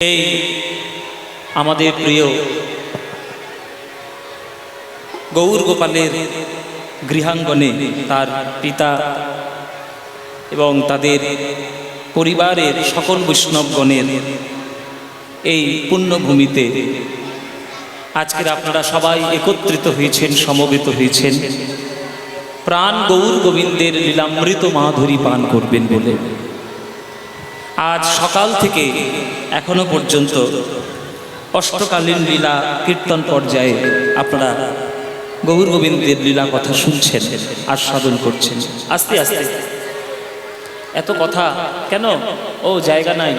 এই আমাদের প্রিয় গৌর গোপালের গৃহাঙ্গনে তার পিতা এবং তাদের পরিবারের সকল বৈষ্ণবগণের এই পুণ্যভূমিতে আজকের আপনারা সবাই একত্রিত হয়েছেন, সমবেত হয়েছেন প্রাণ গৌর গোবিন্দের লীলামৃত মাধুরী পান করবেন বলে। আজ সকাল থেকে এখনো পর্যন্ত অষ্টকালীন লীলা কীর্তন পর্যায়ে আপনারা গৌর গোবিন্দের লীলা কথা শুনছেন, আস্বাদন করছেন। আস্তে আস্তে এত কথা কেন? ও জায়গা নাই,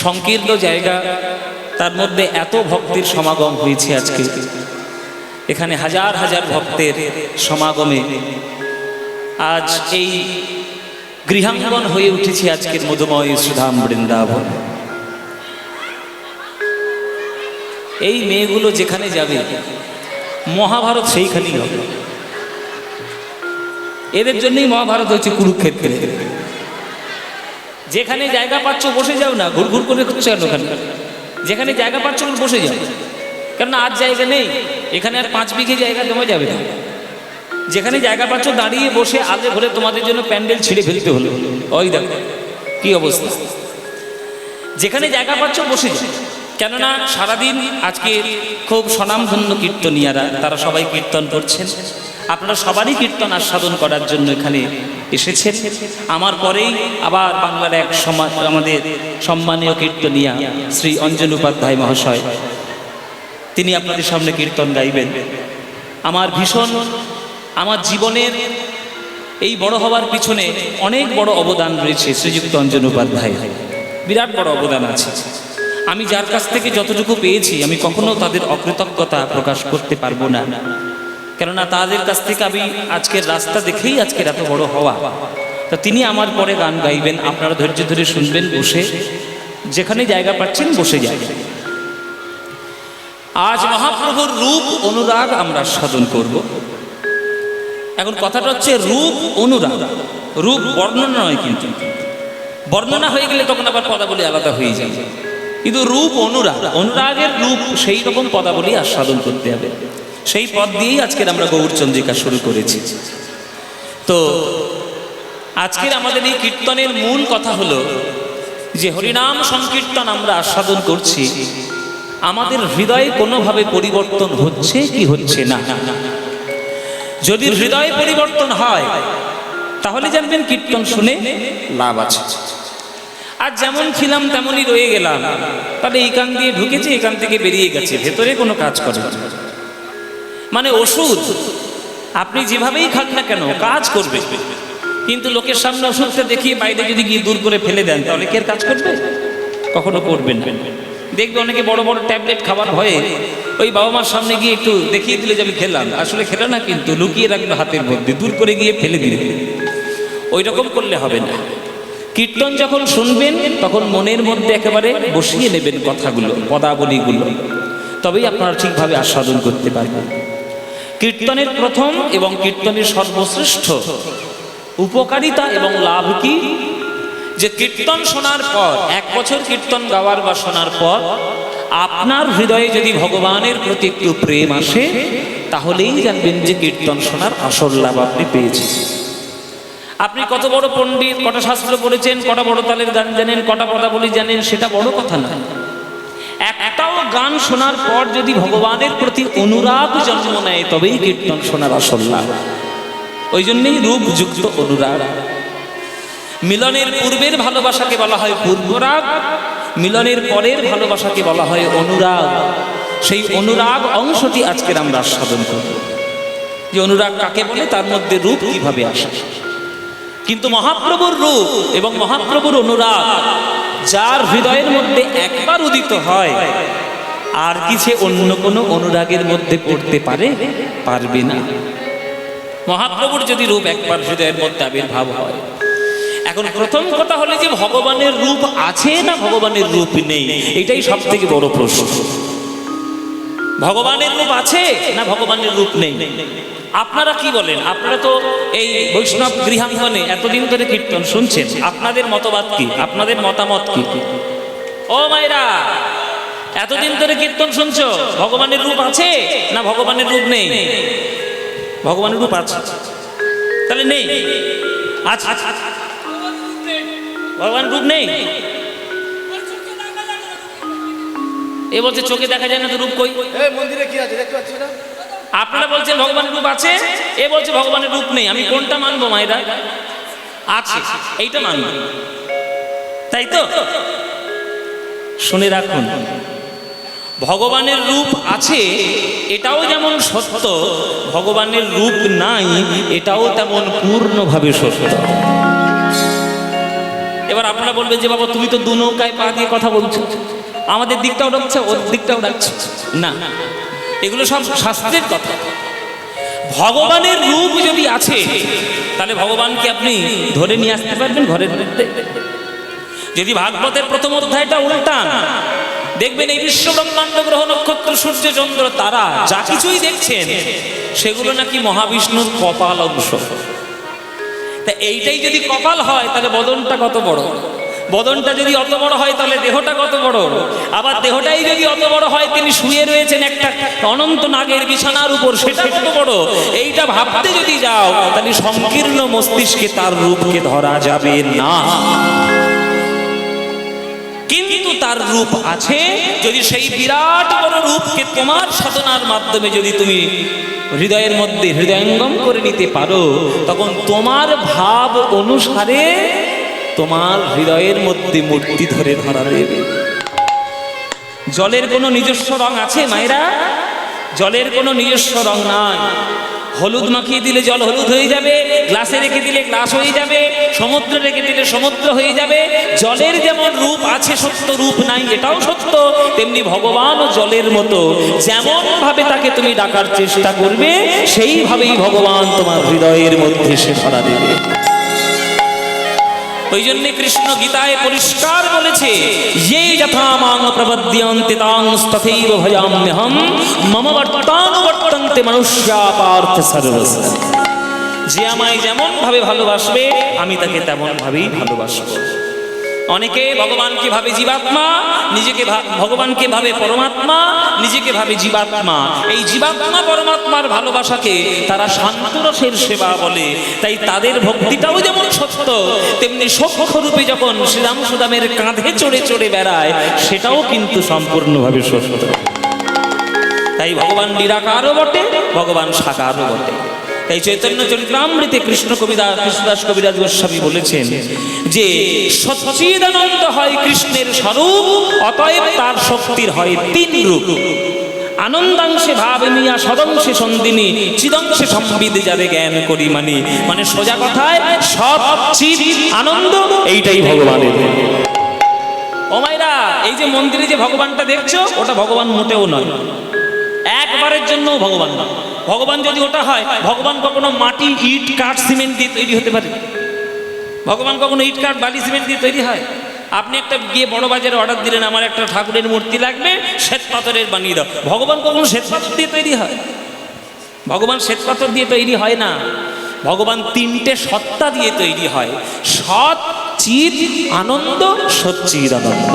সংকীর্ণ জায়গা, তার মধ্যে এত ভক্তের সমাগম হয়েছে আজকে। এখানে হাজার হাজার ভক্তের সমাগমে আজ এই গৃহাঙ্গন হয়ে উঠেছে আজকের মধুময় সুধাম বৃন্দাবন। এই মেয়েগুলো যেখানে যাবে মহাভারত সেইখানেই হবে। এদের জন্যই মহাভারত হচ্ছে কুরুক্ষেত্রে। যেখানে জায়গা পাচ্ছ বসে যাও না, ঘুরঘুর করে করছে ওখানে। যেখানে জায়গা পাচ্ছ বসে যাও, কেননা আজ জায়গা নেই এখানে, আর 5 বিঘে জায়গা দেওয়া যাবে না। যেখানে জায়গা পাচ্ছ দাঁড়িয়ে বসে আলে ঘরে তোমাদের জন্য প্যান্ডেল ছিঁড়ে ফেলতে হলো। ওই দেখো কি অবস্থা। যেখানে জায়গা পাচ্ছ বসে যাও, কেননা সারাদিন আজকে খুব স্বনামধন্য কীর্তনিয়ারা তারা সবাই কীর্তন করছেন। আপনারা সবারই কীর্তন আস্বাদন করার জন্য এখানে এসেছেন। আমার পরেই আবার বাংলার এক আমাদের সম্মানীয় কীর্তনিয়া শ্রী অঞ্জন উপাধ্যায় মহাশয়, তিনি আপনাদের সামনে কীর্তন গাইবেন। আমার ভীষণ, আমার জীবনের এই বড় হওয়ার পিছনে অনেক বড় অবদান রয়েছে শ্রীযুক্ত অঞ্জন উপাধ্যায়, বিরাট বড় অবদান আছে। আমি যার কাছ থেকে যতটুকু পেয়েছি আমি কখনো তাদের অকৃতজ্ঞতা প্রকাশ করতে পারবো না, কেননা তাদের কাছ থেকে আমি আজকের রাস্তা দেখেই আজকের এত বড় হওয়া। তো তিনি আমার পরে গান গাইবেন, আপনারা ধৈর্য ধরে শুনবেন বসে, যেখানে জায়গা পাচ্ছেন বসে যাবেন। আজ মহাপ্রভুর রূপ অনুরাগ আমরা সাধন করব। এখন কথাটা হচ্ছে রূপ অনুরাগ, রূপ বর্ণনা নয়, কিন্তু বর্ণনা হয়ে গেলে তখন আবার পদাবলী আলাদা হয়ে যায়। কিন্তু রূপ অনুরাগ, অনুরাগের রূপ সেই রকম পদাবলী আস্বাদন করতে হবে। সেই পদ দিয়েই আজকের আমরা গৌরচন্দ্রিকা শুরু করেছি। তো আজকের আমাদের এই কীর্তনের মূল কথা হলো যে হরিনাম সংকীর্তন আমরা আস্বাদন করছি, আমাদের হৃদয়ে কোনোভাবে পরিবর্তন হচ্ছে কি হচ্ছে না। যদি হৃদয়ে পরিবর্তন হয় তাহলে জানবেন কীর্তন শুনে লাভ আছে। আর যেমন ছিলাম তেমনই রয়ে গেলাম, তাহলে এই কান দিয়ে ঢুকেছে এই কান থেকে বেরিয়ে গেছে, ভেতরে কোনো কাজ করে না। মানে ওষুধ আপনি যেভাবেই খান না কেন কাজ করবে, কিন্তু লোকের সামনে ওষুধটা দেখিয়ে বাইরে যদি গিয়ে দূর করে ফেলে দেন তাহলে কে কাজ করবে? কখনো করবেন না। দেখবে অনেকে বড় বড় ট্যাবলেট খাবার ভয়ে ওই বাবা মার সামনে গিয়ে একটু দেখিয়ে দিলে যে আমি খেলাম, আসলে খেলো না, কিন্তু লুকিয়ে রাখলো হাতের মধ্যে, দূর করে গিয়ে ফেলে দিলে। ওই রকম করলে হবে না। কীর্তন যখন শুনবেন তখন মনের মধ্যে একেবারে বসিয়ে নেবেন কথাগুলো, পদাবলীগুলো, তবেই আপনারা ঠিকভাবে আস্বাদন করতে পারবেন। কীর্তনের প্রথম এবং কীর্তনের সর্বশ্রেষ্ঠ উপকারিতা এবং লাভ কি, যে কীর্তন শোনার পর, 1 বছর কীর্তন গাওয়ার বা শোনার পর আপনার হৃদয়ে যদি ভগবানের প্রতি একটু প্রেম আসে তাহলেই জানবেন যে কীর্তন শোনার আসল লাভ আপনি পেয়েছেন। আপনি কত বড় পণ্ডিত, কটা শাস্ত্র পড়েছেন, কটা বড় তালের গান জানেন, কটা পদাবলী জানেন, সেটা বড় কথা না। একটাও গান শোনার পর যদি ভগবানের প্রতি অনুরাগ জন্ম নেয় তবেই কীর্তন শোনার আসল লাভ। ওই জন্যই রূপযুক্ত অনুরাগ। মিলনের পূর্বের ভালোবাসাকে বলা হয় পূর্বরাগ, মিলনের পরের ভালোবাসাকে বলা হয় অনুরাগ। সেই অনুরাগ অংশটি আজকের আমরা আস্বাদন করব, যে অনুরাগ কাকে বলে, তার মধ্যে রূপ কিভাবে আসে। কিন্তু মহাপ্রভুর রূপ এবং মহাপ্রভুর অনুরাগ যার হৃদয়ের মধ্যে একবার উদিত হয় আর কিছু অন্য কোনো অনুরাগের মধ্যে পড়তে পারবে না। মহাপ্রভুর যদি রূপ একবার হৃদয়ের মধ্যে আবির্ভাব হয়, এখন প্রথম কথা হলো যে ভগবানের রূপ আছে না ভগবানের রূপ নেই, এটাই সব থেকে বড় প্রশ্ন। ভগবানের রূপ আছে না ভগবানের রূপ নেই? আপনারা কি বলেন? আপনারা তো এই বৈষ্ণব গৃহাঙ্গনে এতদিন ধরে কীর্তন শুনছেন, আপনাদের মতবাদ কি, আপনাদের মতামত কি? ও মায়েরা, এতদিন ধরে কীর্তন শুনছো, ভগবানের রূপ আছে না ভগবানের রূপ নেই? ভগবানের রূপ আছে, তাহলে নেই? আচ্ছা, ভগবানের রূপ নেই। এ বলছে চোখে দেখা যায় না, তো রূপ কই? মন্দিরে কি আছে দেখতে পাচ্ছি না? আপনারা বলছেন ভগবানের রূপ আছে, এ বলছে ভগবানের রূপ নেই। আমি কোনটা মানবো মায়েরা? আছে, এইটা মানবো, তাই তো? শুনে রাখুন, ভগবানের রূপ আছে এটাও যেমন সত্য, ভগবানের রূপ নাই এটাও তেমন পূর্ণভাবে সত্য। এবার আপনারা বলবেন যে বাবা তুমি তো দু নৌকায় পা দিয়ে কথা বলছো, আমাদের দিকটাও ডাকছে ওর দিকটাও ডাকছে না, এগুলো সব শাস্ত্রের কথা। ভগবানের রূপ যদি আছে তাহলে ভগবানকে আপনি ধরে নিয়ে আসতে পারবেন ঘরের মধ্যে? যদি ভাগবতের প্রথম অধ্যায়টা উল্টান, দেখবেন এই বিশ্ব ব্রহ্মাণ্ড গ্রহ নক্ষত্র সূর্য চন্দ্র তারা যা কিছুই দেখছেন সেগুলো নাকি মহাবিষ্ণুর কপাল অংশ। তা এইটাই যদি কপাল হয় তাহলে বদনটা কত বড়, বদনটা যদি অত বড় হয় তাহলে দেহটা কত বড়, আবার দেহটাই যদি অত বড় হয় তিনি শুয়ে রয়েছেন একটা অনন্ত নাগের বিছানার উপর, সেটা কত বড়। এইটা ভাবতে যদি যাও তাহলে সংকীর্ণ মস্তিষ্কে তার রূপকে ধরা যাবে না। কিন্তু তার রূপ আছে, যদি সেই বিরাট বড় রূপকে তোমার সাধনার মাধ্যমে যদি তুমি হৃদয়ের মধ্যে হৃদয়ঙ্গম করে নিতে পারো, তখন তোমার ভাব অনুসারে তোমার হৃদয়ের মধ্যে মূর্তি ধরে ধরা দেবে। জলের কোনো নিজস্ব রং আছে মায়েরা? জলের কোনো নিজস্ব রং নাই। হলুদ মাখিয়ে দিলে জল হলুদ হয়ে যাবে, গ্লাসে রেখে দিলে গ্লাস হয়ে যাবে, সমুদ্রে রেখে দিলে সমুদ্র হয়ে যাবে। জলের যেমন রূপ আছে সত্য, রূপ নাই এটাও সত্য, তেমনি ভগবানও জলের মতো। যেমন ভাবে তাকে তুমি ডাকার চেষ্টা করবে সেইভাবেই ভগবান তোমার হৃদয়ের মধ্যে সে ধরা দেবে। ওই জন্য কৃষ্ণ গীতায় পরিষ্কার বলেছে, ये यथा मां प्रपद्यन्ते तांस्तथैव भजाम्यहं मम वर्तानुवर्तन्ते मनुष्या पार्थ सर्वस्य। যে আমায় যেমন ভাবে ভালোবাসবে আমি তাকে তেমন ভাবেই ভালোবাসবো। অনেকে ভগবানকে ভাবে জীবাত্মা, নিজেকে ভগবানকে ভাবে পরমাত্মা, নিজেকে ভাবে জীবাত্মা। এই জীবাত্মা পরমাত্মার ভালোবাসাকে তারা শান্তরসের সেবা বলে। তাই তাদের ভক্তিটাও যেমন সত্য, তেমনি সূক্ষ্ম রূপে যখন শ্রীরাম সুদামের কাঁধে চড়ে চড়ে বেড়ায় সেটাও কিন্তু সম্পূর্ণভাবে সত্য। তাই ভগবান নিরাকারও বটে, ভগবান সাকারও বটে। তাই চৈতন্য চরিতামৃতে কৃষ্ণদাস কবিরাজ গোস্বামী বলেছেন যে সচ্চিদানন্দ হয় কৃষ্ণের স্বরূপ, অতএব তার শক্তির হয় তিন রূপ। আনন্দাংশে ভাব নিয়া সদংশে সন্দিনী চিদংশে সম্বিদে যাবে জ্ঞান করি মানি। মানে সোজা কথায় সব চিদ আনন্দ এইটাই ভগবানের। ও মায়েরা, এই যে মন্দিরে যে ভগবানটা দেখছো ওটা ভগবান মোটেও নয়, একবারের জন্য ভগবান নয়। ভগবান যদি ওটা হয়, ভগবান কখনো মাটি ইট কাঠ সিমেন্ট দিয়ে তৈরি হতে পারে? ভগবান কখনো ইট কাঠ বালি সিমেন্ট দিয়ে তৈরি হয়? আপনি একটা গিয়ে বড় বাজারে অর্ডার দিলেন, আমার একটা ঠাকুরের মূর্তি লাগবে, শ্বেত পাথরের বানিয়ে দাও। ভগবান কখনো শ্বেত পাথর দিয়ে তৈরি হয়? ভগবান শ্বেত পাথর দিয়ে তৈরি হয় না। ভগবান তিনটে সত্তা দিয়ে তৈরি হয়, সৎ চিদ আনন্দ সচ্চিদ আনন্দ।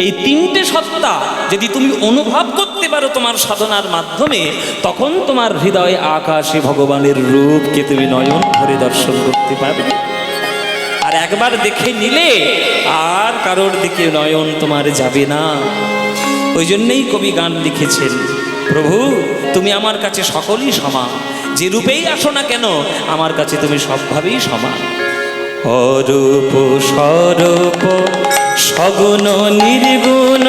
এই তিনটে সত্তা যদি তুমি অনুভব করতে পারো তোমার সাধনার মাধ্যমে, তখন তোমার হৃদয়ে আকাশে ভগবানের রূপকে তুমি নয়ন ভরে দর্শন করতে পারবে। আর একবার দেখে নিলে আর কারোর দিকে নয়ন তোমার যাবে না। ওই জন্যই কবি গান লিখেছেন, প্রভু তুমি আমার কাছে সকলই সমান, যে রূপেই আসো না কেন আমার কাছে তুমি সবভাবেই সমান। অরূপ স্বরূপ সগুণ নির্গুণ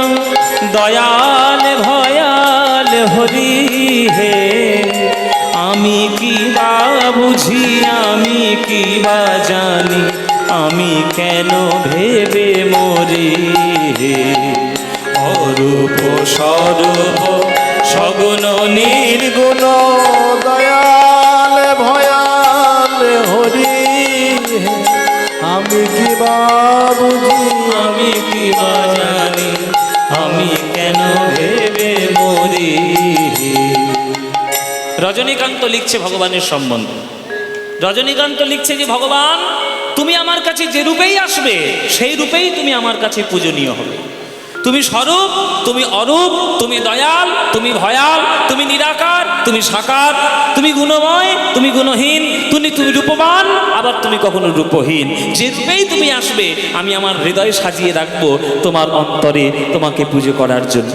দয়াল ভয়াল হরি হে, আমি কি বা বুঝি আমি কি বা জানি, আমি কেন ভেবে মরি হে। অরূপ স্বরূপ সগুণ নির্গুণ দয়াল ভয়াল হরি হে, আমি কি বা বুঝি আমি কি বা জানি, আমি কেন ভেবে মরি। রজনীকান্ত লিখছে ভগবানের সম্বন্ধে। রজনীকান্ত লিখছে যে ভগবান তুমি আমার কাছে যে রূপেই আসবে সেই রূপেই তুমি আমার কাছে পূজনীয় হবে। তুমি স্বরূপ, তুমি অরূপ, তুমি দয়াল, তুমি ভয়াল, তুমি নিরাকার, তুমি সাকার, তুমি গুণময়, তুমি গুণহীন, তুমি রূপবান, আবার তুমি কখনো রূপহীন। যে রূপেই তুমি আসবে আমি আমার হৃদয় সাজিয়ে রাখবো তোমার অন্তরে তোমাকে পুজো করার জন্য।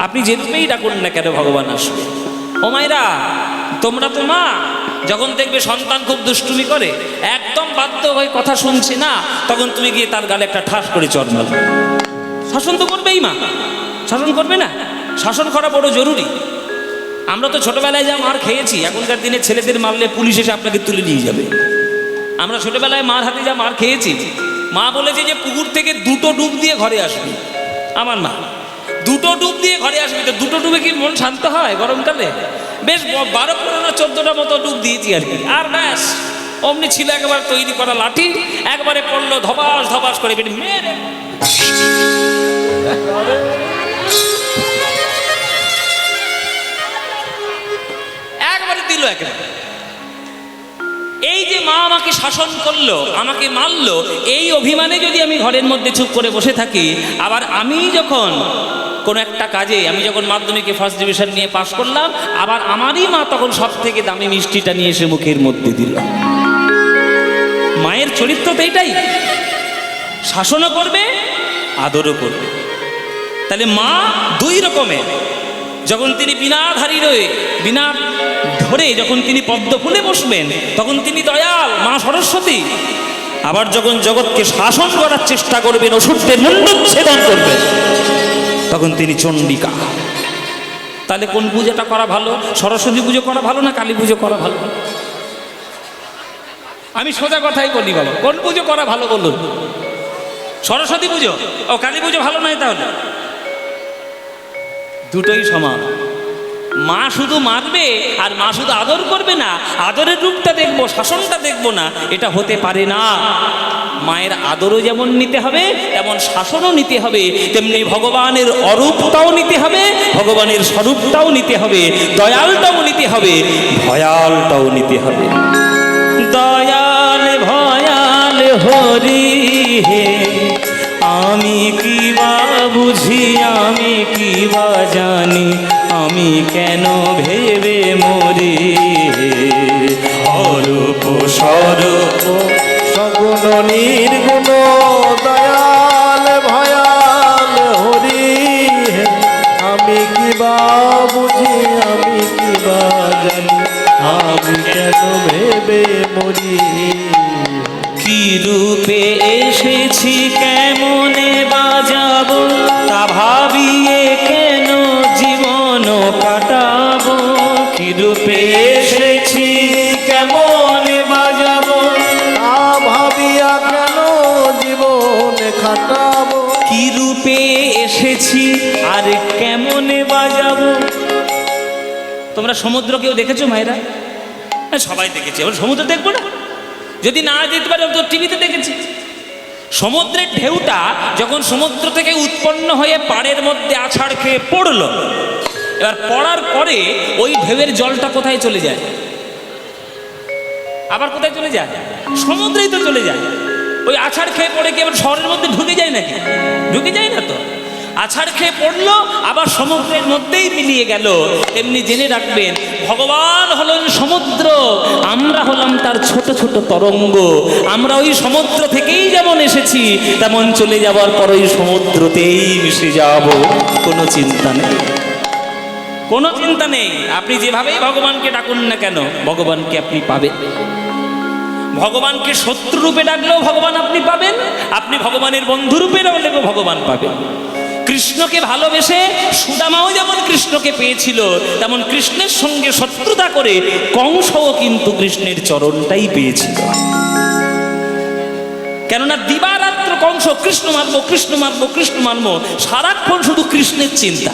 আপনি যে রূপেই ডাকুন না কেন ভগবান আসবে। ও মায়েরা, তোমরা তো মা, যখন দেখবে সন্তান খুব দুষ্টুমি করে, একদম বাধ্য হয়ে কথা শুনছে না, তখন তুমি গিয়ে তার গালে একটা ঠাস করে চড় মারো। শাসন তো করবেই মা, শাসন করবে না? শাসন করা বড় জরুরি। আমরা তো ছোটবেলায় যা মার খেয়েছি, এখনকার দিনে ছেলেদের মারলে পুলিশ এসে আপনাকে তুলে নিয়ে যাবে। আমরা ছোটবেলায় মার হাতে যা মার খেয়েছি, মা বলেছে যে পুকুর থেকে 2টো ডুব দিয়ে ঘরে আসবি। আমার মা 2টো ডুব দিয়ে ঘরে আসবি। তো 2টো ডুবে কি মন শান্ত হয় গরমকালে? বেশ 12, 15, 14টা মতো ডুব দিয়েছি আর কি। আর ব্যাস অমনি ছিল একবার তৈরি করা লাঠি, একবারে পড়লো ধবাস ধবাস করে মেরে একবারে দিল একেবারে। এই যে মা আমাকে শাসন করলো, আমাকে মারলো, এই অভিমানে যদি আমি ঘরের মধ্যে চুপ করে বসে থাকি, আবার আমি যখন কোনো একটা কাজে, আমি যখন মাধ্যমিকে ফার্স্ট ডিভিশন নিয়ে পাশ করলাম, আবার আমারই মা তখন সব থেকে দামি মিষ্টিটা নিয়ে এসে মুখের মধ্যে দিল। মায়ের চরিত্র তো এটাই, শাসনও করবে আদরও করবে। তাহলে মা 2 রকমের। যখন তিনি বিনাধারী রয়ে বিনা ধরে যখন তিনি পদ্ম ফুলে বসবেন, তখন তিনি দয়াল মা সরস্বতী। আবার যখন জগৎকে শাসন করার চেষ্টা করবেন, অসুরদের মুণ্ডচ্ছেদন করবেন, তখন তিনি চণ্ডিকা। তাহলে কোন পূজাটা করা ভালো? সরস্বতী পুজো করা ভালো না কালী পুজো করা ভালো? আমি সোজা কথাই বলি বাবা, কোন পুজো করা ভালো বলুন? সরস্বতী পুজো ও কালী পুজো ভালো নয়? তাহলে দুটোই সমান। মা শুধু মারবে আর মা শুধু আদর করবে না, আদরের রূপটা দেখবো, শাসনটা দেখবো না, এটা হতে পারে না। মায়ের আদরও যেমন নিতে হবে, তেমন শাসনও নিতে হবে। তেমনি ভগবানের অরূপটাও নিতে হবে, ভগবানের স্বরূপটাও নিতে হবে, দয়ালটাও নিতে হবে, ভয়ালটাও নিতে হবে। দয়াল ভয়াল হরি হে, আমি কি বা বুঝি, আমি কি বা জানি, আমি কেন ভেবে মরি। অরূপ স্বরূপ সগুণ নির্গুণ দয়াল ভয়াল হরি হে, আমি কি বা বুঝি, আমি কি বা জানি, আমি কেন ভেবে মরি। কি রূপে এসেছি, কেমনে বাজাবো, তা ভাবিয়ে কেন জীবন কাটাবো। কি রূপে এসেছি, কেমনে বাজাবো, তা ভাবিয়া কেন জীবন খাটাবো। কি রূপে এসেছি আর কেমনে বাজাবো। তোমরা সমুদ্র কেউ দেখেছো মায়েরা? হ্যাঁ, সবাই দেখেছে। এবার সমুদ্র দেখবো না? যদি না দেখতে পারে তো টিভিতে দেখেছি। সমুদ্রের ঢেউটা যখন সমুদ্র থেকে উৎপন্ন হয়ে পাড়ের মধ্যে আছাড় খেয়ে পড়লো, এবার পড়ার পরে ওই ঢেউয়ের জলটা কোথায় চলে যায়? আবার কোথায় চলে যায়? সমুদ্রেই তো চলে যায়। ওই আছাড় খেয়ে পড়ে কি আবার শহরের মধ্যে ঢুকে যায় নাকি? ঢুকে যায় না তো। আছাড় খেয়ে পড়লো, আবার সমুদ্রের মধ্যেই মিলিয়ে গেল। এমনি জেনে রাখবেন, ভগবান হলেন সমুদ্র, আমরা হলাম তার ছোট ছোট তরঙ্গ। আমরা ওই সমুদ্র থেকেই যেমন এসেছি, তেমন চলে যাওয়ার পর ওই সমুদ্রতেই মিশে যাব। কোনো চিন্তা নেই, কোনো চিন্তা নেই। আপনি যেভাবেই ভগবানকে ডাকুন না কেন, ভগবানকে আপনি পাবেন। ভগবানকে শত্রু রূপে ডাকলেও ভগবান আপনি পাবেন, আপনি ভগবানের বন্ধু রূপে ডাকলেও ভগবান পাবেন। কৃষ্ণকে ভালোবেসে সুদামাও যেমন কৃষ্ণকে পেয়েছিল, তেমন কৃষ্ণের সঙ্গে শত্রুতা করে কংসও কিন্তু কৃষ্ণের চরণটাই পেয়েছিল। কেননা দিবারাত্র কংস কৃষ্ণ মারবো, কৃষ্ণ মারবো, কৃষ্ণ মারবো, সারাক্ষণ শুধু কৃষ্ণের চিন্তা।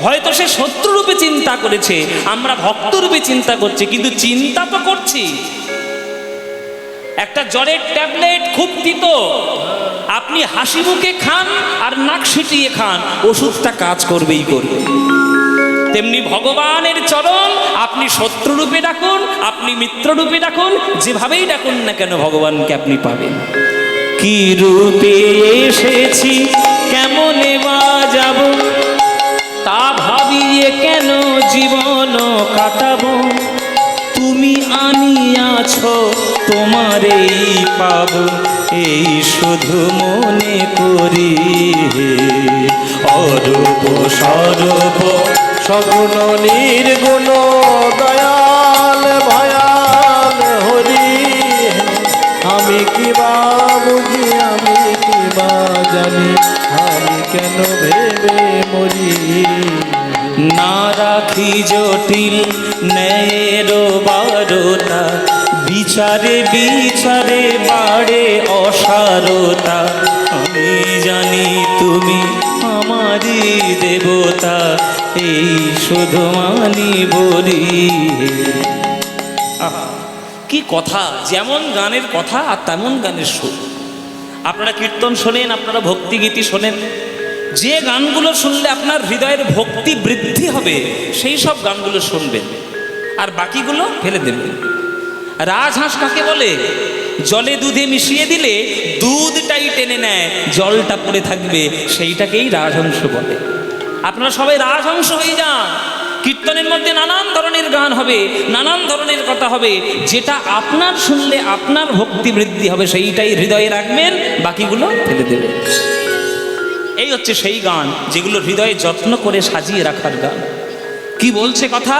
হয়তো সে শত্রুরূপে চিন্তা করেছে, আমরা ভক্তরূপে চিন্তা করছি, কিন্তু চিন্তা তো করছি। একটা জ্বরের ট্যাবলেট খুব তিতো, আপনি হাসি মুখে খান আর নাক সিটিয়ে খান, ওষুধটা কাজ করবেই করবে। তেমনি ভগবানের চরণ আপনি শত্রুরূপে ডাকুন, আপনি মিত্ররূপে ডাকুন, যেভাবেই ডাকুন না কেন ভগবানকে আপনি পাবেন। কি রূপে এসেছি কেমনে বা যাব, তা ভাবিয়ে কেন জীবন কাটাবো। তুমি আনিয়াছ তোমারেই পাব, এই শুধু মনে করি। অরূপ স্বরূপ সগুণ নির্গুণ দয়াল ভয়াল হরি। আমি কি বা বুঝি, আমি কি বা জানি, আমি কেন ভেবে মরি। না রাখি জটিল ন্যায়ের বারতা, বিচারে বিচারে বাড়ে অসারতা। আমি জানি তুমি আমারই দেবতা, এই শুধু মানি বলি। কি কথা, যেমন গানের কথা আর তেমন গানের সুর। আপনারা কীর্তন শোনেন, আপনারা ভক্তিগীতি শোনেন, যে গানগুলো শুনলে আপনার হৃদয়ের ভক্তি বৃদ্ধি হবে সেই সব গানগুলো শুনবেন, আর বাকিগুলো ফেলে দেবেন। রাজহাঁস কাকে বলে? জলে দুধে মিশিয়ে দিলে দুধটাই টেনে নেয়, জলটা পড়ে থাকবে, সেইটাকেই রাজহংস বলে। আপনারা সবাই রাজহংস হয়ে যান। কীর্তনের মধ্যে নানান ধরনের গান হবে, নানান ধরনের কথা হবে, যেটা আপনার শুনলে আপনার ভক্তি বৃদ্ধি হবে সেইটাই হৃদয়ে রাখবেন, বাকিগুলো ফেলে দেবেন। এই হচ্ছে সেই গান যেগুলো হৃদয়ে যত্ন করে সাজিয়ে রাখার গান। কি বলছে কথা?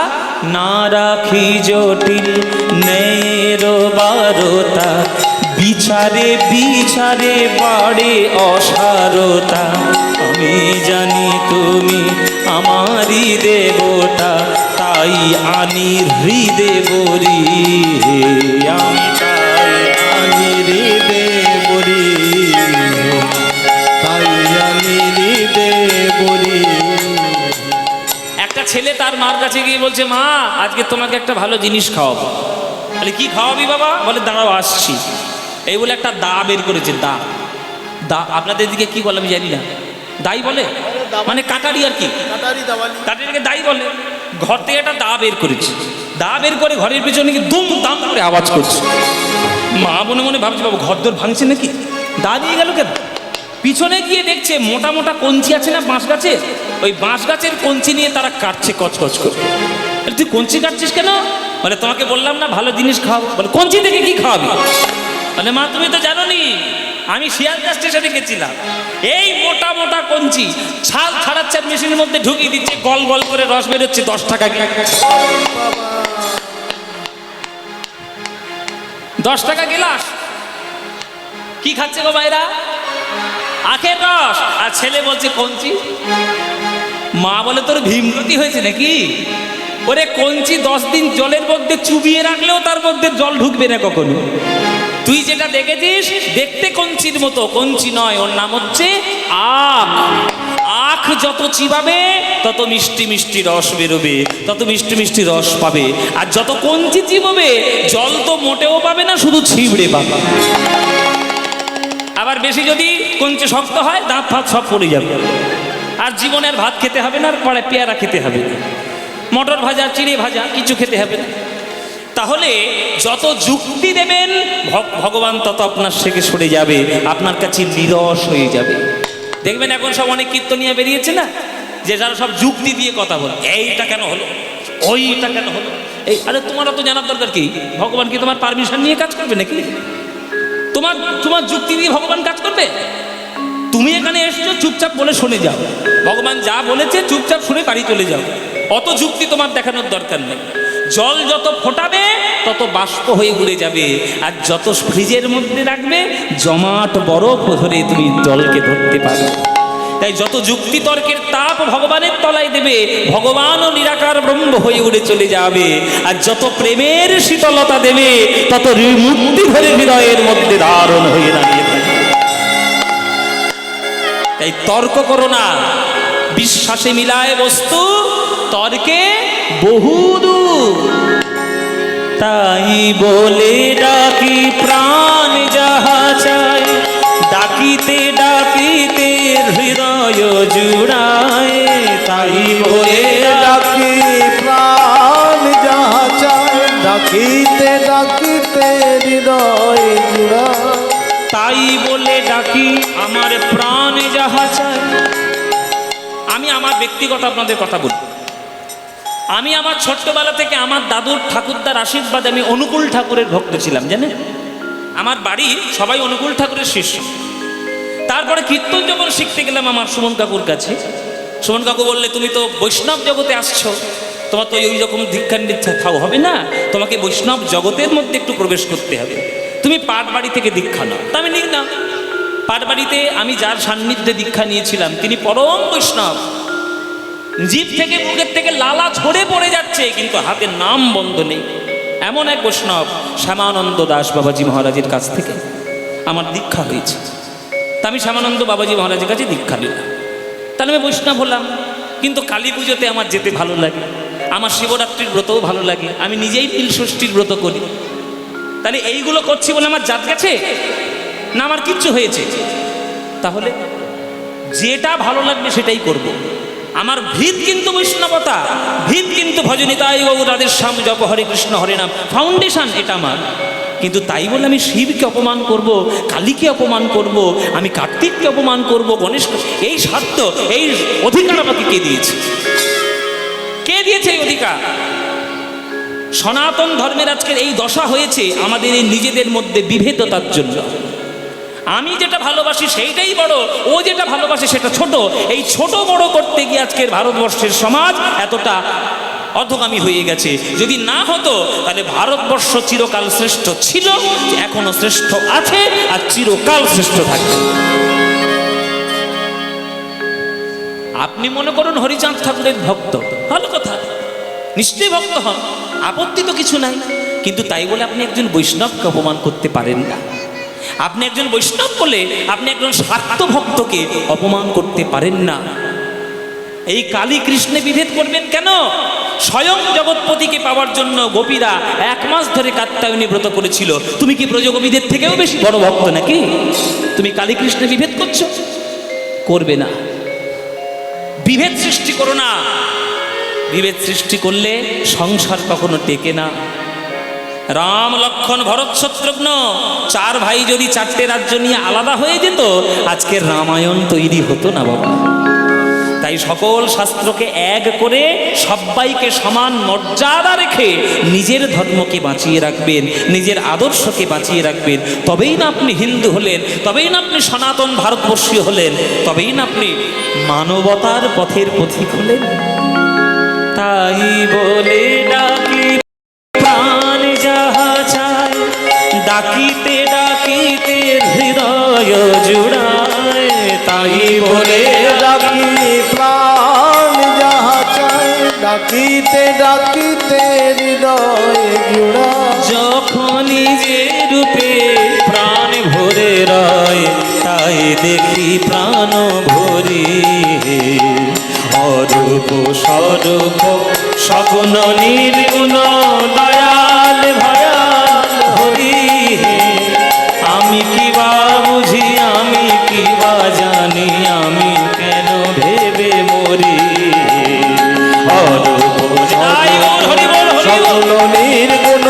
না রাখি জটিল ন্যায়ের বারতা, বিচারে বিচারে বাড়ে অসারতা। আমি জানি তুমি আমারই দেবতা, তাই আনি হৃদে বলি। আমি তাই আনি হৃদে বলি, তাই আনি হৃদে বলি। একটা ছেলে তার মার কাছে গিয়ে বলছে, মা আজকে তোমাকে একটা ভালো জিনিস খাওয়াবো। বলে কি খাওয়াবি বাবা? বলে দাঁড়াও আসছি। এই বলে একটা দা বের করেছে। দা, দা আপনাদের দিকে কি বলে আমি জানি না, দাই বলে, মানে কাটারি আর কি, কাটারিকে দাই বলে। ঘর থেকে একটা দা বের করেছে, দা বের করে ঘরের পিছনে কি দুম দাম করে আওয়াজ করছে। মা মনে মনে ভাবছে, বাবু ঘর দর ভাঙছে নাকি, দা দিয়ে গেল কেন? পিছনে গিয়ে দেখছে মোটা মোটা কঞ্চি আছে না বাঁশ গাছে, ওই বাঁশ গাছের কঞ্চি নিয়ে তারা কাটছে কচকচ করে। তুই কঞ্চি কাটছিস কেন? বলে তোমাকে বললাম না ভালো জিনিস খাওয়াবো। বলে কঞ্চি থেকে কি খাওয়াবি? বলে মা তুমি তো জানো নি, আমি শিয়ালদা স্টেশনে গেছিলাম, এই মোটা মোটা কঞ্চি ছাল ছাড়াচ্ছে মেশিনের মধ্যে ঢুকিয়ে দিচ্ছে, গল গল করে রস বেরোচ্ছে, 10 টাকা 10 টাকা গেলাস। কি খাচ্ছে গো ভাইরা? আখের রস। আর ছেলে বলছে কঞ্চি। মা বলে তোর ভীমরতি হয়েছে নাকি? ওরে কঞ্চি 10 দিন জলের মধ্যে চুবিয়ে রাখলেও তার মধ্যে জল ঢুকবে না কখনো। তুই যেটা দেখেছিস দেখতে কঞ্চির মতো, কঞ্চি নয়, ওর নাম হচ্ছে আখ। আখ যত চিবাবে তত মিষ্টি মিষ্টি রস বেরোবে, তত মিষ্টি মিষ্টি রস পাবে। আর যত কঞ্চি চিবাবে জল তো মোটেও পাবে না, শুধু ছিবড়ে পাবে। আবার বেশি যদি কঞ্চি শক্ত হয় দাঁত ফাঁত সব পড়ে যাবে, আর জীবনের ভাত খেতে হবে না, আর পরে পেয়ারা খেতে হবে না, মটর ভাজা চিড়ে ভাজা কিছু খেতে হবে না। তাহলে যত যুক্তি দেবেন ভগবান তত আপনার থেকে সরে যাবে, আপনার কাছে নিরস হয়ে যাবে। দেখবেন এখন সব অনেক কীর্তনিয়া বেরিয়েছে না, যে যারা সব যুক্তি দিয়ে কথা বলে, এইটা কেন হলো, ওইটা কেন হলো। এই আরে তোমার তো জানার দরকার কি? ভগবান কি তোমার পারমিশন নিয়ে কাজ করবে নাকি? তোমার যুক্তি দিয়ে ভগবান কাজ করবে? তুমি এখানে এসছো চুপচাপ বলে শুনে যাও, ভগবান যা বলেছে চুপচাপ শুনে বাড়ি চলে যাও, অত যুক্তি তোমার দেখানোর দরকার নেই। জল যত ফোটাবে তত বাষ্প হয়ে উড়ে যাবে, আর যত ফ্রিজের মধ্যে রাখবে জমাট বরফ ধরে তুমি জলকে ধরতে পারবে। তাই যত যুক্তি তর্কের তাপ ভগবানের তলায় দেবে, ভগবানও নিরাকার ব্রহ্ম হয়ে উড়ে চলে যাবে। আর যত প্রেমের শীতলতা দেবে তত মুক্তি ধরে হৃদয়ের মধ্যে ধারণ হয়ে দাঁড়িয়ে থাকবে। তাই তর্ক করো না, বিশ্বাসে মিলায় বস্তু, তর্কে বহুদূর। তাই বলে ডাকি প্রাণ যাহা চায়, ডাকিতে ডাকিতে হৃদয় জুড়ায়। তাই বলে ডাকি আমার ব্যক্তিগত আপনাদের কথা বলি। আমি আমার ছোট্টবেলা থেকে আমার দাদুর ঠাকুরদার আশীর্বাদে আমি অনুকূল ঠাকুরের ভক্ত ছিলাম, জানেন? আমার বাড়ির সবাই অনুকূল ঠাকুরের শিষ্য। তারপরে কীর্তন যখন শিখতে গেলাম আমার সুমন কাকুর কাছে, সুমন কাকু বললে, তুমি তো বৈষ্ণব জগতে আসছো, তোমার তো ওই রকম দীক্ষার নিচ্ছা খাও হবে না, তোমাকে বৈষ্ণব জগতের মধ্যে একটু প্রবেশ করতে হবে, তুমি পাটবাড়ি থেকে দীক্ষা নাও। তা আমি নিই না। পাটবাড়িতে আমি যার সান্নিধ্যে দীক্ষা নিয়েছিলাম তিনি পরম বৈষ্ণব, জিভ থেকে মুখের থেকে লালা ঝরে পড়ে যাচ্ছে কিন্তু হাতে নাম বন্ধ নেই, এমন এক বৈষ্ণব শ্যামানন্দ দাস বাবাজি মহারাজের কাছ থেকে আমার দীক্ষা হয়েছে। তা আমি শ্যামানন্দ বাবাজি মহারাজের কাছে দীক্ষা নিলাম, তাহলে আমি বৈষ্ণব হলাম। কিন্তু কালী পুজোতে আমার যেতে ভালো লাগে, আমার শিবরাত্রির ব্রতও ভালো লাগে, আমি নিজেই নীল ষষ্ঠীর ব্রত করি। তাহলে এইগুলো করছি বলে আমার জাত গেছে না আমার কিচ্ছু হয়েছে? তাহলে যেটা ভালো লাগবে সেটাই করব। আমার ভিত কিন্তু বৈষ্ণবতা, ভিত কিন্তু ভজনিতাই গৌর রাধের শ্যাম জপ হরে কৃষ্ণ হরে নাম, ফাউন্ডেশন এটা আমার। কিন্তু তাই বলে আমি শিবকে অপমান করব, কালীকে অপমান করব, আমি কার্তিককে অপমান করব, গণেশ, এই স্বার্থ এই অধিকার আমাকে কে দিয়েছে? কে দিয়েছে এই অধিকার? সনাতন ধর্মের আজকের এই দশা হয়েছে আমাদের এই নিজেদের মধ্যে বিভেদতার জন্য। আমি যেটা ভালোবাসি সেইটাই বড়, ও যেটা ভালোবাসে সেটা ছোট। এই ছোট বড় করতে গিয়ে আজকের ভারতবর্ষের সমাজ এতটা অধোগামী হয়ে গেছে। যদি না হতো তাহলে ভারতবর্ষ চিরকাল শ্রেষ্ঠ ছিল, এখনো শ্রেষ্ঠ আছে, আর চিরকাল শ্রেষ্ঠ থাকবে। আপনি মনে করুন হরিচাঁদ ঠাকুরের ভক্ত, ভালো কথা, নিশ্চয়ই ভক্ত হন, আপত্তি তো কিছু নাই। কিন্তু তাই বলে আপনি একজন বৈষ্ণবকে অপমান করতে পারেন না। আপনি একজন বৈষ্ণব বলে আপনি একজন স্বার্থ ভক্তকে অপমান করতে পারেন না। এই কালী কৃষ্ণে বিভেদ করবেন কেন? স্বয়ং জগৎপতিকে পাওয়ার জন্য গোপীরা 1 মাস ধরে কাত্যায়নী ব্রত করেছিল। তুমি কি ব্রজগোপীদের থেকেও বেশি বড় ভক্ত নাকি? তুমি কালী কৃষ্ণে বিভেদ করছো? করবে না। বিভেদ সৃষ্টি করো না। বিভেদ সৃষ্টি করলে সংসার কখনো টেকে না। রাম লক্ষ্মণ ভরত শত্রুঘ্ন 4 ভাই যদি 4টে রাজ্য নিয়ে আলাদা হয়ে যেত আজকের রামায়ণ তৈরি হতো না বাবা। তাই সকল শাস্ত্রকে এক করে সবাইকে সমান মর্যাদা রেখে নিজের ধর্মকে বাঁচিয়ে রাখবেন, নিজের আদর্শকে বাঁচিয়ে রাখবেন। তবেই না আপনি হিন্দু হলেন, তবেই না আপনি সনাতন ভারতবর্ষীয় হলেন, তবেই না আপনি মানবতার পথের পথিক হলেন। তাই বলে ডাকি প্রাণ যাহা চায়, ডাকিতে ডাকিতে হৃদয় জুড়ায়। তাই বলে ডাকি প্রাণ যাহা চায়, ডাকিতে ডাকিতে হৃদয় জুড়া। যখনই যে রূপে প্রাণ ভরে রয়, তাই দেখি প্রাণ ভরি। অরূপ স্বরূপ সগুণ নির্গুণ দয়াল ভয়াল হরি। আমি কি বা বুঝি, আমি কি বা জানি, আমি কেন ভেবে মরি। অরূপ সগুণ নির্গুণ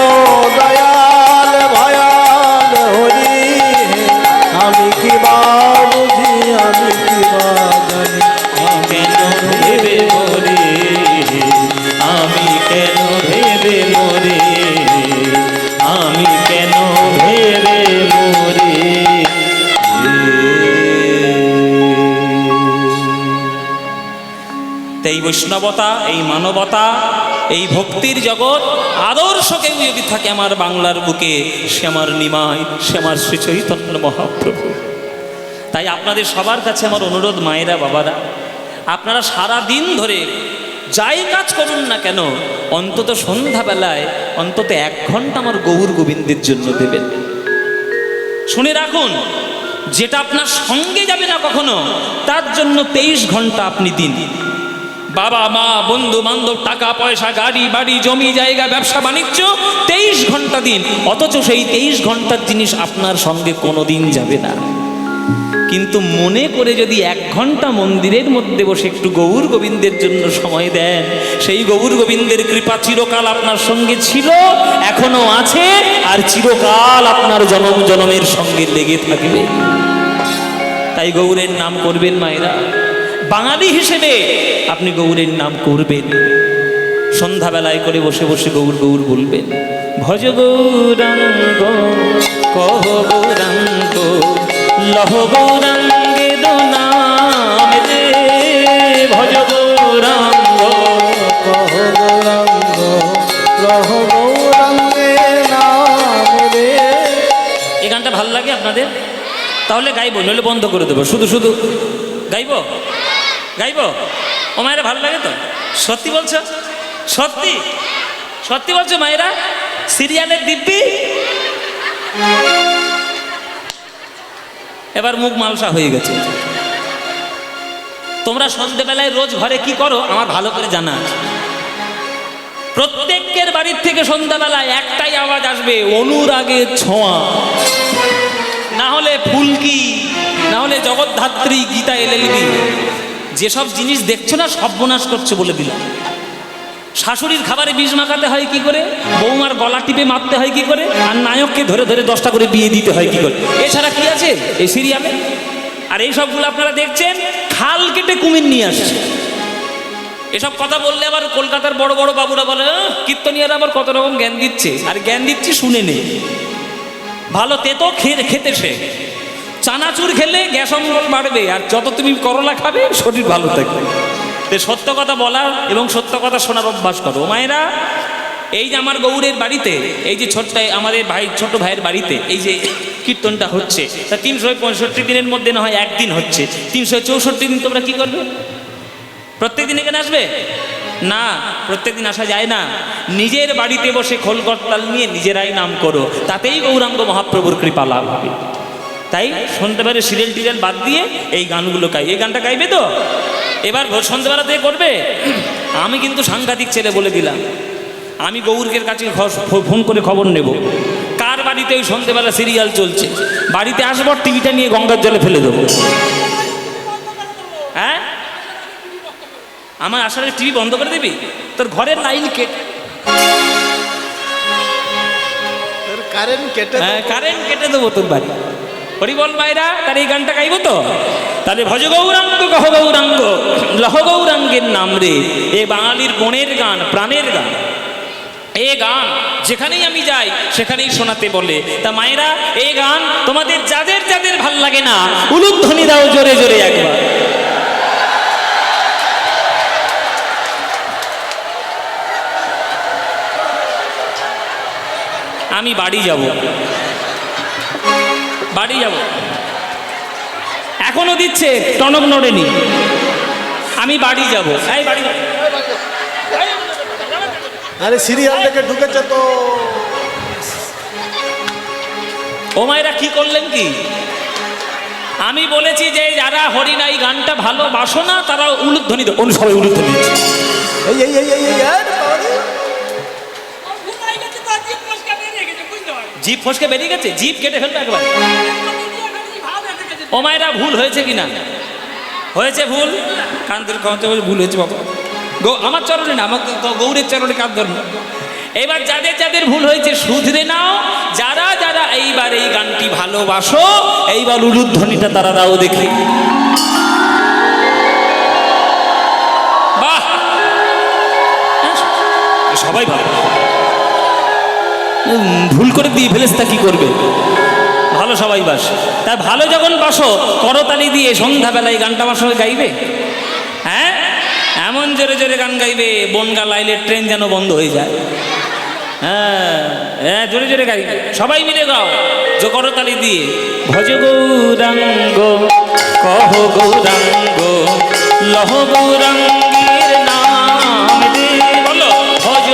দয়াল ভয়াল হরি। আমি কি বা বুঝি, আমি কি বা জানি, কেন ভেবে মরি, আমি কেন ভেবে মরি, আমি কেন ভেবে মরি। এই বৈষ্ণবতা, এই মানবতা, এই ভক্তির জগৎ আদর্শ কেউ যদি থাকে আমার বাংলার বুকে, সে আমার নিমাই, সে আমার শ্রী চৈতন্য মহাপ্রভু। তাই আপনাদের সবার কাছে আমার অনুরোধ, মায়েরা বাবারা, আপনারা সারা দিন ধরে যাই কাজ করুন না কেন, অন্তত সন্ধ্যাবেলায় অন্তত 1 ঘন্টা আমার গৌর গোবিন্দের জন্য দেবেন। শুনে রাখুন, যেটা আপনার সঙ্গে যাবে না কখনো, তার জন্য 23 ঘন্টা আপনি দিন। বাবা মা বন্ধু বান্ধব টাকা পয়সা গাড়ি বাড়ি জমি জায়গা ব্যবসা বাণিজ্য 23 ঘন্টা দিন, অথচ সেই 23 ঘন্টার জিনিস আপনার সঙ্গে কোনো দিন যাবে না। কিন্তু মনে করে যদি 1 ঘন্টা মন্দিরের মধ্যে বসে একটু গৌর গোবিন্দের জন্য সময় দেন, সেই গৌর গোবিন্দের কৃপা চিরকাল আপনার সঙ্গে ছিল, এখনো আছে, আর চিরকাল আপনার জনম জনমের সঙ্গে লেগে থাকবে। তাই গৌরের নাম করবেন মায়েরা। বাঙালি হিসেবে আপনি গৌরের নাম করবেন। সন্ধ্যাবেলায় করে বসে বসে গৌর গৌর বলবেন। ভজ গৌরাঙ্গ কহ গৌরাঙ্গ লহ গৌরাঙ্গে নাম রে, ভজ গৌরাঙ্গ কহ গৌরাঙ্গ লহ গৌরাঙ্গে নাম রে। এই গানটা ভাল লাগে আপনাদের? তাহলে গাইবো, নইলে বন্ধ করে দেবো। শুধু শুধু গাইবো গাইবো? ও মায়েরা ভালো লাগে তো? সত্যি বলছো? সত্যি সত্যি বলছো মায়েরা? সিরিয়ালের দিব্যি এবার মুখ মালসা হয়ে গেছে। তোমরা সন্ধ্যেবেলায় রোজ ঘরে কি করো আমার ভালো করে জানা আছে। প্রত্যেকের বাড়ির থেকে সন্ধ্যাবেলায় একটাই আওয়াজ আসবে, অনুরাগের ছোঁয়া, না হলে ফুলকি, না হলে জগদ্ধাত্রী, গীতা এলএলবি। যেসব জিনিস দেখছো না সর্বনাশ করছে বলে দিলাম। শাশুড়ির খাবারে বিষ মাখাতে হয় কি করে, বৌমার গলা টিপে মারতে হয় কি করে, আর নায়ককে ধরে ধরে 10টা করে বিয়ে দিতে হয় কি করে। এছাড়া কি আছে এই সিরিয়ালে? আর এই সবগুলো আপনারা দেখছেন খাল কেটে কুমির নিয়ে আসছে। এসব কথা বললে আবার কলকাতার বড় বড় বাবুরা বলে কীর্তনিয়ারা আবার কত রকম জ্ঞান দিচ্ছে। আর জ্ঞান দিচ্ছি শুনে নে, ভালো তেতো খেতে শেখ। চানাচুর খেলে গ্যাস অম্বল বাড়বে, আর যত তুমি করলা খাবে শরীর ভালো থাকবে। সত্য কথা বলার এবং সত্য কথা শোনার অভ্যাস করো মায়েরা। এই যে আমার গৌরের বাড়িতে, এই যে আমাদের ভাই ছোট ভাইয়ের বাড়িতে এই যে কীর্তনটা হচ্ছে, তা 365 দিনের মধ্যে না হয় একদিন হচ্ছে, 364 দিন তোমরা কি করবে? প্রত্যেক দিন এখানে আসবে না, প্রত্যেক দিন আসা যায় না। নিজের বাড়িতে বসে খোল করতাল নিয়ে নিজেরাই নাম করো, তাতেই গৌরাঙ্গ মহাপ্রভুর কৃপা লাভ হবে। তাই সন্ধ্যাবেলা সিরিয়াল টিরিয়াল বাদ দিয়ে এই গানগুলো গাই। এই গানটা গাইবে তো? এবার সন্ধ্যাবেলাতে করবে। আমি কিন্তু সাংঘাতিক ছেলে বলে দিলাম। আমি গৌরকের কাছে ফোন করে খবর নেব কার বাড়িতে ওই সন্ধ্যাবেলা সিরিয়াল চলছে। বাড়িতে আসবো, টিভিটা নিয়ে গঙ্গার জলে ফেলে দেবো। হ্যাঁ, আমার আসলে টিভি বন্ধ করে দিবি? তোর ঘরের লাইন কেটে, কারেন্ট কেটে দেবো তোর বাড়ি। হরিবল মায়েরা, তার এই গানটা গাইবো তো? তাহলে ভজ গৌরাঙ্গ কহ গৌরাঙ্গ লহ গৌরাঙ্গের নাম রে। এ বাঙালির মনের গান, প্রাণের গান। এ গান যেখানেই আমি যাই সেখানেই শোনাতে বলে। তা মায়েরা, এই গান তোমাদের যাদের যাদের ভাল লাগে না উলুধ্বনি দাও জোরে জোরে একবার। আমি বাড়ি যাব, বাড়ি যাব। এখনো দিচ্ছে, টনক নড়েনি। আমি বাড়ি যাব। এই বাড়ি, আরে সিরিয়াল থেকে ঢুকেছে তো। ও মায়েরা কি করলেন কি? আমি বলেছি যে যারা হরিনাই গানটা ভালোবাসো না তারা উলুধ্বনি দাও। সবাই উলুধ্বনি দিচ্ছে। এই এই এই এই জিভ ফসকে বেরিয়ে গেছে, জিভ কেটে ফেলবে একবার। ও মায়েরা, ভুল হয়েছে কিনা? হয়েছে ভুল, কান ধরে ভুল হয়েছে বাবা। আমার চরণে না, আমার গৌরের চরণে কান ধরুন। এবার যাদের যাদের ভুল হয়েছে শুধরে নাও। যারা যারা এইবার এই গানটি ভালোবাসো, এইবার উলুধ্বনিটা তারা দাও দেখি। বাহ, সবাই ভালো। ভুল করে দিয়ে ফেলেছে তা কি করবে? ভালো সবাই বাস। তাই ভালো যখন বাসো, করতালি দিয়ে সন্ধ্যাবেলায় গানটা আমার সঙ্গে গাইবে। হ্যাঁ, এমন জোরে জোরে গান গাইবে বনগা লাইলের ট্রেন যেন বন্ধ হয়ে যায়। হ্যাঁ হ্যাঁ, জোরে জোরে গাইবে, সবাই মিলে গাও যে করতালি দিয়ে। ভজ গৌরাঙ্গ কহ গৌরাঙ্গ লহ গৌরাঙ্গের নাম রে। বলো ভজ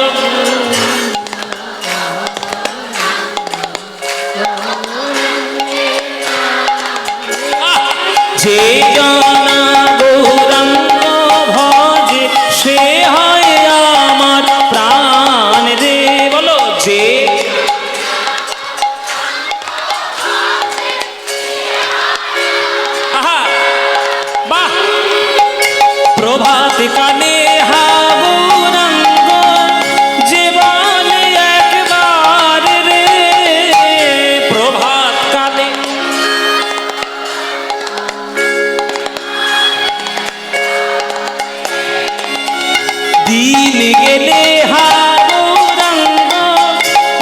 যে জানা গৌরাঙ্গ ভজে সে হয় আমার প্রাণ রে। বলো যে আহা বাহ। প্রভাত কালে হা গৌরাঙ্গ যে বলে একবার রে। প্রভাত কালে দিন গেলে হারুরঙ্গ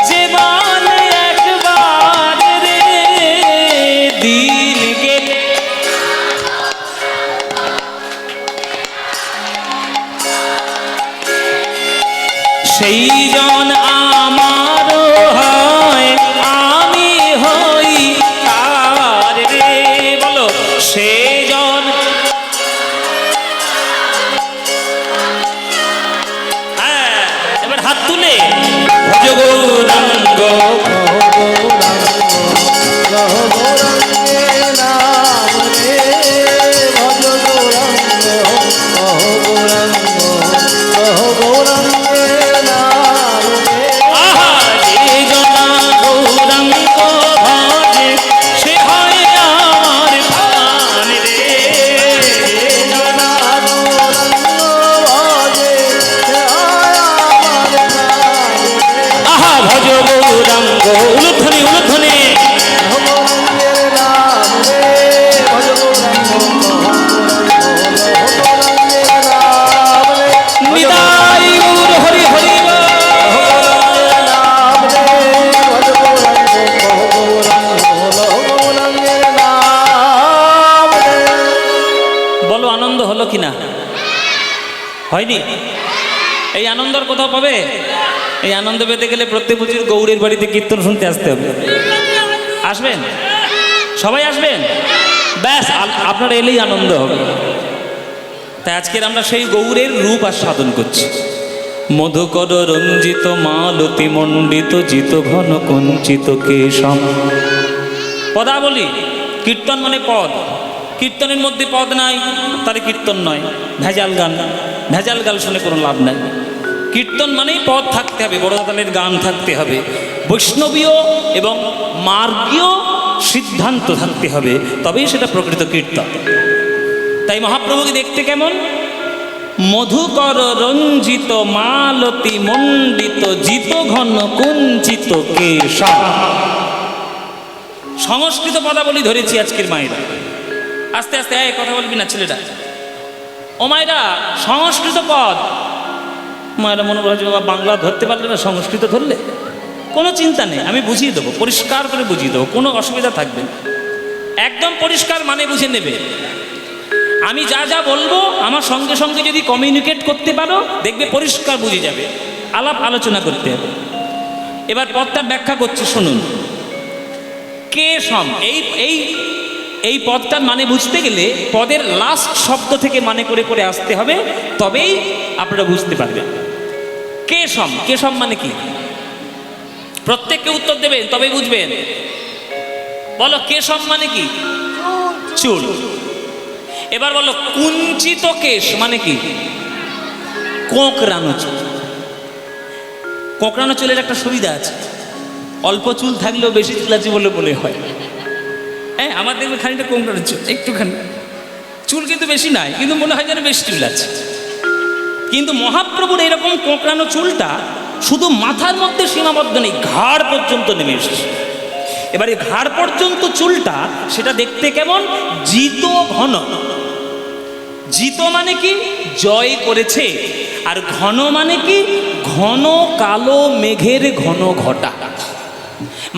জীবন একবার রে, দিন গেলে সেই জন আমার হয়, আমি হই তার রে। বলো সেই জন, হ্যাঁ এবার হাত তুলে ভজ গৌরাঙ্গ, আহা যে জনা গৌরাঙ্গ ভজে সে হয় আমার প্রাণ রে। আহা ভজ গৌরাঙ্গ, উলুধ্বনি উলুধ্বনি, নিতাই গৌর হরি হরি বলো আনন্দ হলো কিনা? হয়নি? এই আনন্দের কোথাও পাবে? এই আনন্দ পেতে গেলে প্রত্যেক বছর গৌরের বাড়িতে কীর্তন শুনতে আসতে হবে। আসবেন? সবাই আসবেন? ব্যাস আপনারা এলেই আনন্দ হবে। তাই আজকের আমরা সেই গৌরের রূপ আস্বাদন করছি। মধুকর রঞ্জিত মালতি মণ্ডিত জিত ঘন কঞ্চিত কেশম। পদাবলী, কীর্তন মানে পদ। কীর্তনের মধ্যে পদ নাই তাহলে কীর্তন নয়, ভেজাল গান। ভেজাল গান শুনে কোনো লাভ নাই। কীর্তন মানেই পদ থাকতে হবে, বড় তালের গান থাকতে হবে, বৈষ্ণবীয় এবং মার্গীয় সিদ্ধান্ত থাকতে হবে, তবেই সেটা প্রকৃত কীর্তন। তাই মহাপ্রভুকে দেখতে কেমন? মধুকর রঞ্জিত মালতি মণ্ডিত জিত ঘন কুঞ্চিত কেশম। সংস্কৃত পদাবলী ধরেছি আজকের মায়েরা। আস্তে আস্তে কথা বলবি না ছেলেটা। ও মায়েরা, সংস্কৃত পদ। মায়েরা মনে করা যে বাবা বাংলা ধরতে পারলে না, সংস্কৃত ধরলে কোনো চিন্তা নেই, আমি বুঝিয়ে দেবো, পরিষ্কার করে বুঝিয়ে দেবো, কোনো অসুবিধা থাকবে না। একদম পরিষ্কার মানে বুঝে নেবে। আমি যা যা বলবো আমার সঙ্গে সঙ্গে যদি কমিউনিকেট করতে পারো দেখবে পরিষ্কার বুঝে যাবে। আলাপ আলোচনা করতে হবে। এবার পদটা ব্যাখ্যা করছি শুনুন। কেশম, এই পদটার মানে বুঝতে গেলে পদের লাস্ট শব্দ থেকে মানে করে করে আসতে হবে, তবেই আপনারা বুঝতে পারবেন। কেশম, কেশম মানে কি? প্রত্যেককে উত্তর দেবেন তবেই বুঝবেন। বলো কেশম মানে কি? চুল। এবার বলো কুঞ্চিত কেশ মানে কি? কোঁকড়ানো চুল। কোঁকড়ানো চুলের একটা সুবিধা আছে, অল্প চুল থাকলেও বেশি চুল আছে বলে বলে হয়। হ্যাঁ, আমার দেখবে খানিকটা কোঁকড়ানো চুল, একটুখানি চুল কিন্তু বেশি নাই, কিন্তু মনে হয় যেন বেশি চুল আছে। কিন্তু মহাপ্রভুর এরকম কোঁকড়ানো চুলটা শুধু মাথার মধ্যে সীমাবদ্ধ নেই, ঘাড় পর্যন্ত নেমে এসেছে। এবারে ঘাড় পর্যন্ত চুলটা সেটা দেখতে কেমন? জিত ঘন। জিত মানে কি? জয় করেছে। আর ঘন মানে কি? ঘন কালো মেঘের ঘন ঘটা।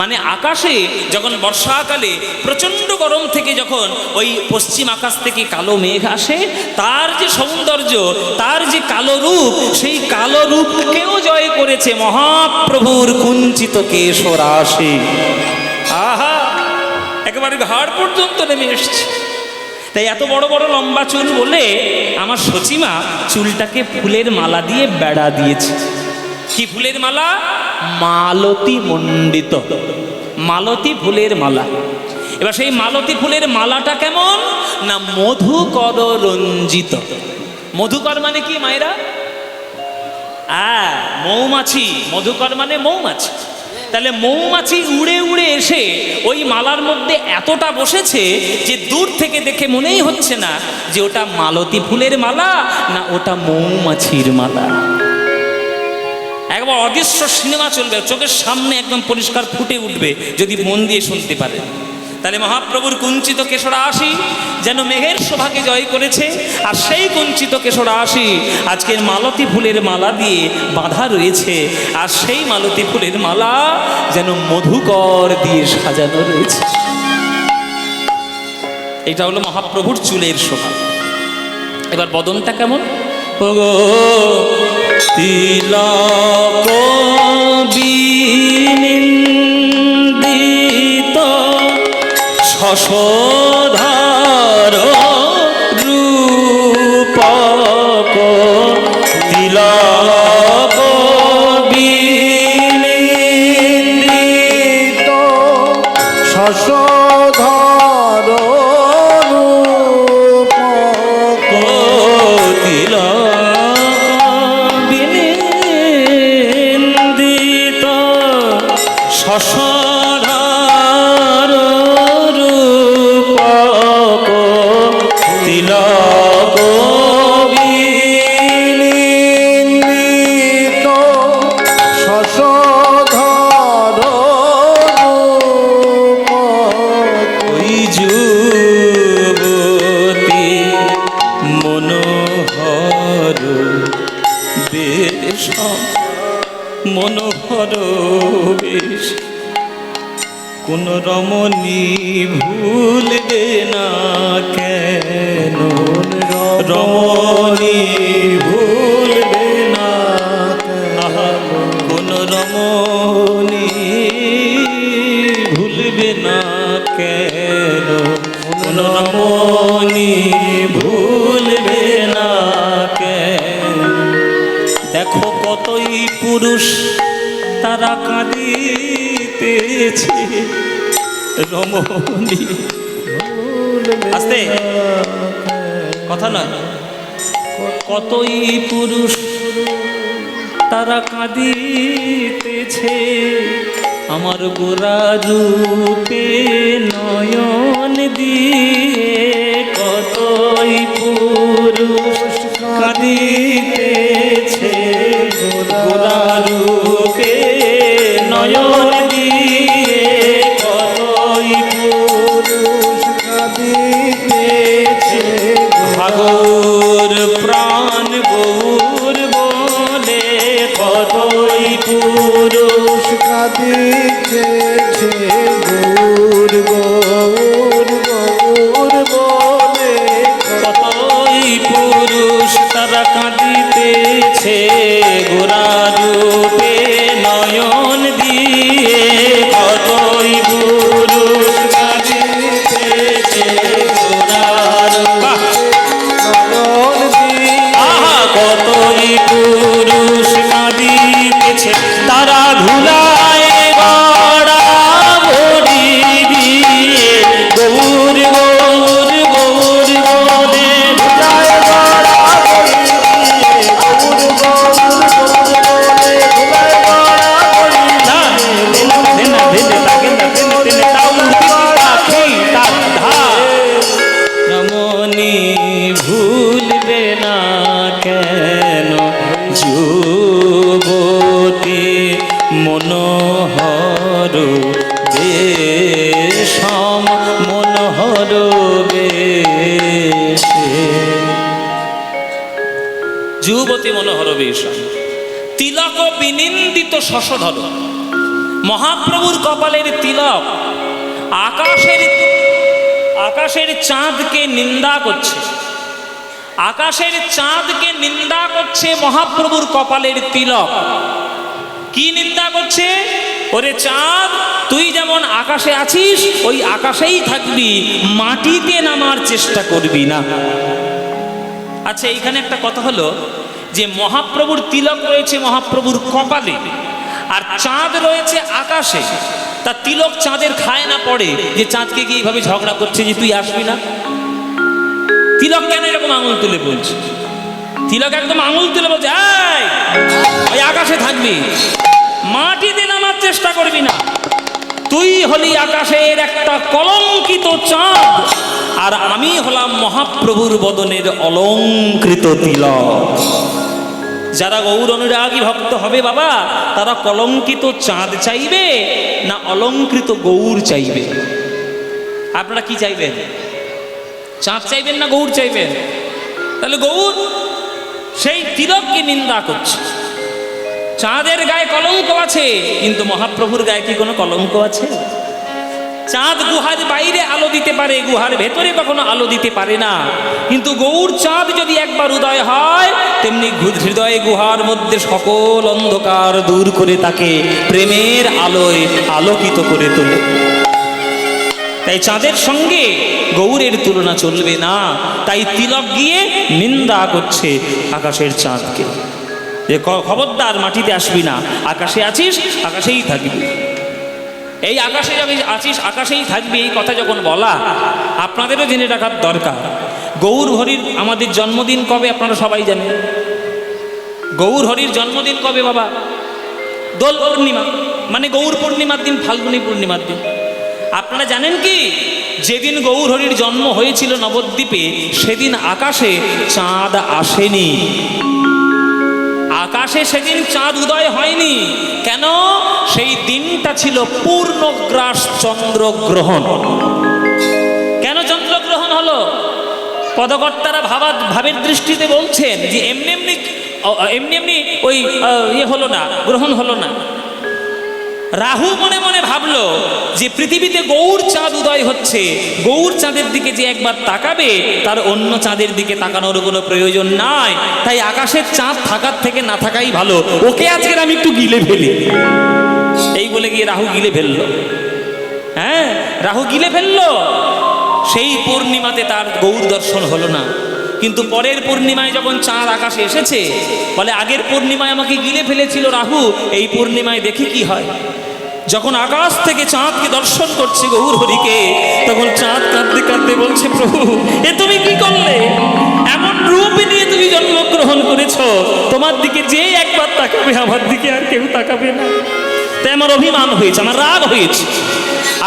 মানে আকাশে যখন বর্ষাকালে প্রচণ্ড গরম থেকে যখন ওই পশ্চিম আকাশ থেকে কালো মেঘ আসে, তার যে সৌন্দর্য, তার যে কালো রূপ, সেই কালো রূপকেও জয় করেছে মহাপ্রভুর কুঞ্চিত কেশরাশি। আহা, একেবারে ঘাড় পর্যন্ত নেমে এসছে। তাই এত বড় বড় লম্বা চুল বলে আমার সচিমা চুলটাকে ফুলের মালা দিয়ে বেড়া দিয়েছে। কি ফুলের মালা? মালতী মণ্ডিত, মালতী ফুলের মালা। এবার সেই মালতী ফুলের মালাটা কেমন না? মধুকর রঞ্জিত। মধুকর মানে কি মায়েরা? মৌমাছি। মধুকর মানে মৌমাছি। তাহলে মৌমাছি উড়ে উড়ে এসে ওই মালার মধ্যে এতটা বসেছে যে দূর থেকে দেখে মনেই হচ্ছে না যে ওটা মালতী ফুলের মালা না ওটা মৌমাছির মালা। একবার অদৃশ্য সিনেমা চলবে, চোখের সামনে একদম পরিষ্কার ফুটে উঠবে যদি মন দিয়ে শুনতে পারেন। তাহলে মহাপ্রভুর কুঞ্চিত কেশরাশি যেন মেঘের শোভাকে জয় করেছে, আর সেই কুঞ্চিত কেশরাশি আজকের মালতী ফুলের মালা দিয়ে বাঁধা রয়েছে, আর সেই মালতী ফুলের মালা যেন মধুকর দিয়ে সাজানো রয়েছে। এটা হলো মহাপ্রভুর চুলের শোভা। এবার বদনটা কেমন? ওগো তিলক বিনিন্দিত শশধর রূপক, তিলক বিনিন্দিত শশধর রূপক, বিনিন্দিত শশধর রূপক, তিলক বিনিন্দিত শশধর রূপক, ওই যুবতী মনোহর বেশ, মনোহর বেশ, কোন রমণী ভুলবে না কেন, রমণী ভুলবে না কেন, কোন রমণী ভুলবে না কেন, কোন রমণী ভুলবে না কেন। দেখো কতই পুরুষ তারা কাঁদিতেছে, রমণী আস্তে কথা নয়, কতই পুরুষ তারা কাঁদিতেছে, আমার গোরা রূপে নয়ন দিয়ে, কতই পুরুষ কাঁদিতেছে, গোরা রূপে নয়ন দিয়ে, কতই পুরুষ কাঁদিতেছে, ভাগর প্রাণ গৌর বলে, কতই পুরুষ কাঁদিতেছে, গৌর গৌর গৌর বলে, কতই পুরুষ তারা কাঁদিতেছে, গোরা রূপে নয়ন দিয়ে, কতই পুরুষ কাঁদিতেছে, গোরা নয়ন দিয়ে, আহা কতই পুরুষ কাঁদিতেছে, তারা ধুলায় গড়া ভরি দিয়ে, গৌর গৌর গৌর বলে, ধুলায় গড়া ভরি দিয়ে, গৌর গৌর গৌর বলে, ধুলায় গড়া ভরি না, দেনা দেনা তাকে না দেনা দেনা তাও পাখি তার ধার, রমণী ভুলবে না কেন, যুবতী মনোহর বেশম, মনোহর বেশে, যুবতী মনোহর বেশম, তিলক বিনিন্দিত শশধর। মহাপ্রভুর কপালের তিলক আকাশের চাঁদকে নিন্দা করছে, আকাশের চাঁদকে নিন্দা করছে মহাপ্রভুর কপালের তিলক। কি নিন্দা করছে? ওরে চাঁদ, তুই যেমন আকাশে আছিস ওই আকাশেই থাকবি, মাটিতে নামার চেষ্টা করবি না। আচ্ছা, এইখানে একটা কথা হলো যে মহাপ্রভুর তিলক রয়েছে মহাপ্রভুর কপালে, আর চাঁদ রয়েছে আকাশে। তা তিলক চাঁদের খায় না পড়ে যে চাঁদকে গিয়ে এইভাবে ঝগড়া করছে যে তুই আসবি না? তিলক কেন এরকম আঙুল তুলে বলছে? তিলক একদম আঙুল তুলে বলছে, এই ওই আকাশে থাকবি, মাটিতে নামার চেষ্টা করবি না। তুই হলি আকাশের একটা কলঙ্কিত চাঁদ, আর আমি হলাম মহাপ্রভুর বদনের অলঙ্কৃত তিলক। যারা গৌর অনুরাগী ভক্ত হবে বাবা, তারা কলঙ্কিত চাঁদ চাইবে না অলঙ্কৃত গৌর চাইবে? আপনারা কি চাইবেন? চাঁদ চাইবেন না গৌর চাইবেন? তাহলে গৌর সেই তিলককে নিন্দা করছে। চাঁদের গায়ে কলঙ্ক আছে, কিন্তু মহাপ্রভুর গায়ে কি কোনো কলঙ্ক আছে? চাঁদ গুহার বাইরে আলো দিতে পারে, গুহার ভেতরে কখনো আলো দিতে পারে না। কিন্তু গৌর চাঁদ যদি একবার উদয় হয়, তেমনি হৃদয়ে গুহার মধ্যে সকল অন্ধকার দূর করে তাকে প্রেমের আলোয় আলোকিত করে তোলে। তাই চাঁদের সঙ্গে গৌরের তুলনা চলবে না। তাই তিলক গিয়ে নিন্দা করছে আকাশের চাঁদকে, যে খবরদার মাটিতে আসবি না, আকাশে আছিস আকাশেই থাকবি। এই আকাশে যাবি, আছিস আকাশেই থাকবি, এই কথা যখন বলা, আপনাদেরও জেনে রাখার দরকার। গৌর হরির আমাদের জন্মদিন কবে আপনারা সবাই জানেন? গৌর হরির জন্মদিন কবে বাবা? দোল পূর্ণিমা, মানে গৌর পূর্ণিমার দিন, ফাল্গুনী পূর্ণিমার দিন। আপনারা জানেন কি, যেদিন গৌর হরির জন্ম হয়েছিল নবদ্বীপে, সেদিন আকাশে চাঁদ আসেনি। আকাশে সেদিন চাঁদ উদয় হয়নি। কেন? সেই দিনটা ছিল পূর্ণগ্রাস চন্দ্রগ্রহণ। কেন চন্দ্রগ্রহণ হলো? পদকর্তারা ভাবের দৃষ্টিতে বলছেন যে এমনি এমনি ওই হলো না, গ্রহণ হলো না। রাহু মনে মনে ভাবলো যে পৃথিবীতে গৌর চাঁদ উদয় হচ্ছে, গৌর চাঁদের দিকে যে একবার তাকাবে, তার অন্য চাঁদের দিকে তাকানোর কোনো প্রয়োজন নাই। তাই আকাশের চাঁদ থাকার থেকে না থাকাই ভালো, ওকে আজকের আমি একটু গিলে ফেলি। এই বলে গিয়ে রাহু গিলে ফেললো। হ্যাঁ, রাহু গিলে ফেললো। সেই পূর্ণিমাতে তার গৌর দর্শন হলো না। কিন্তু পরের পূর্ণিমায় যখন চাঁদ আকাশে এসেছে, বলে আগের পূর্ণিমায় আমাকে গিলে ফেলেছিল রাহু, এই পূর্ণিমায় দেখি কি হয়। যখন আকাশ থেকে চাঁদকে দর্শন করছে গৌর হরিকে, তখন চাঁদ কাঁদতে কাঁদতে বলছে, প্রভু এ তুমি কি করলে? এমন রূপ নিয়ে তুমি জন্মগ্রহণ করেছো, তোমার দিকে যে একবার তাকাবে, আমার দিকে আর কেউ তাকাবে না। তাই আমার অভিমান হয়েছে, আমার রাগ হয়েছে।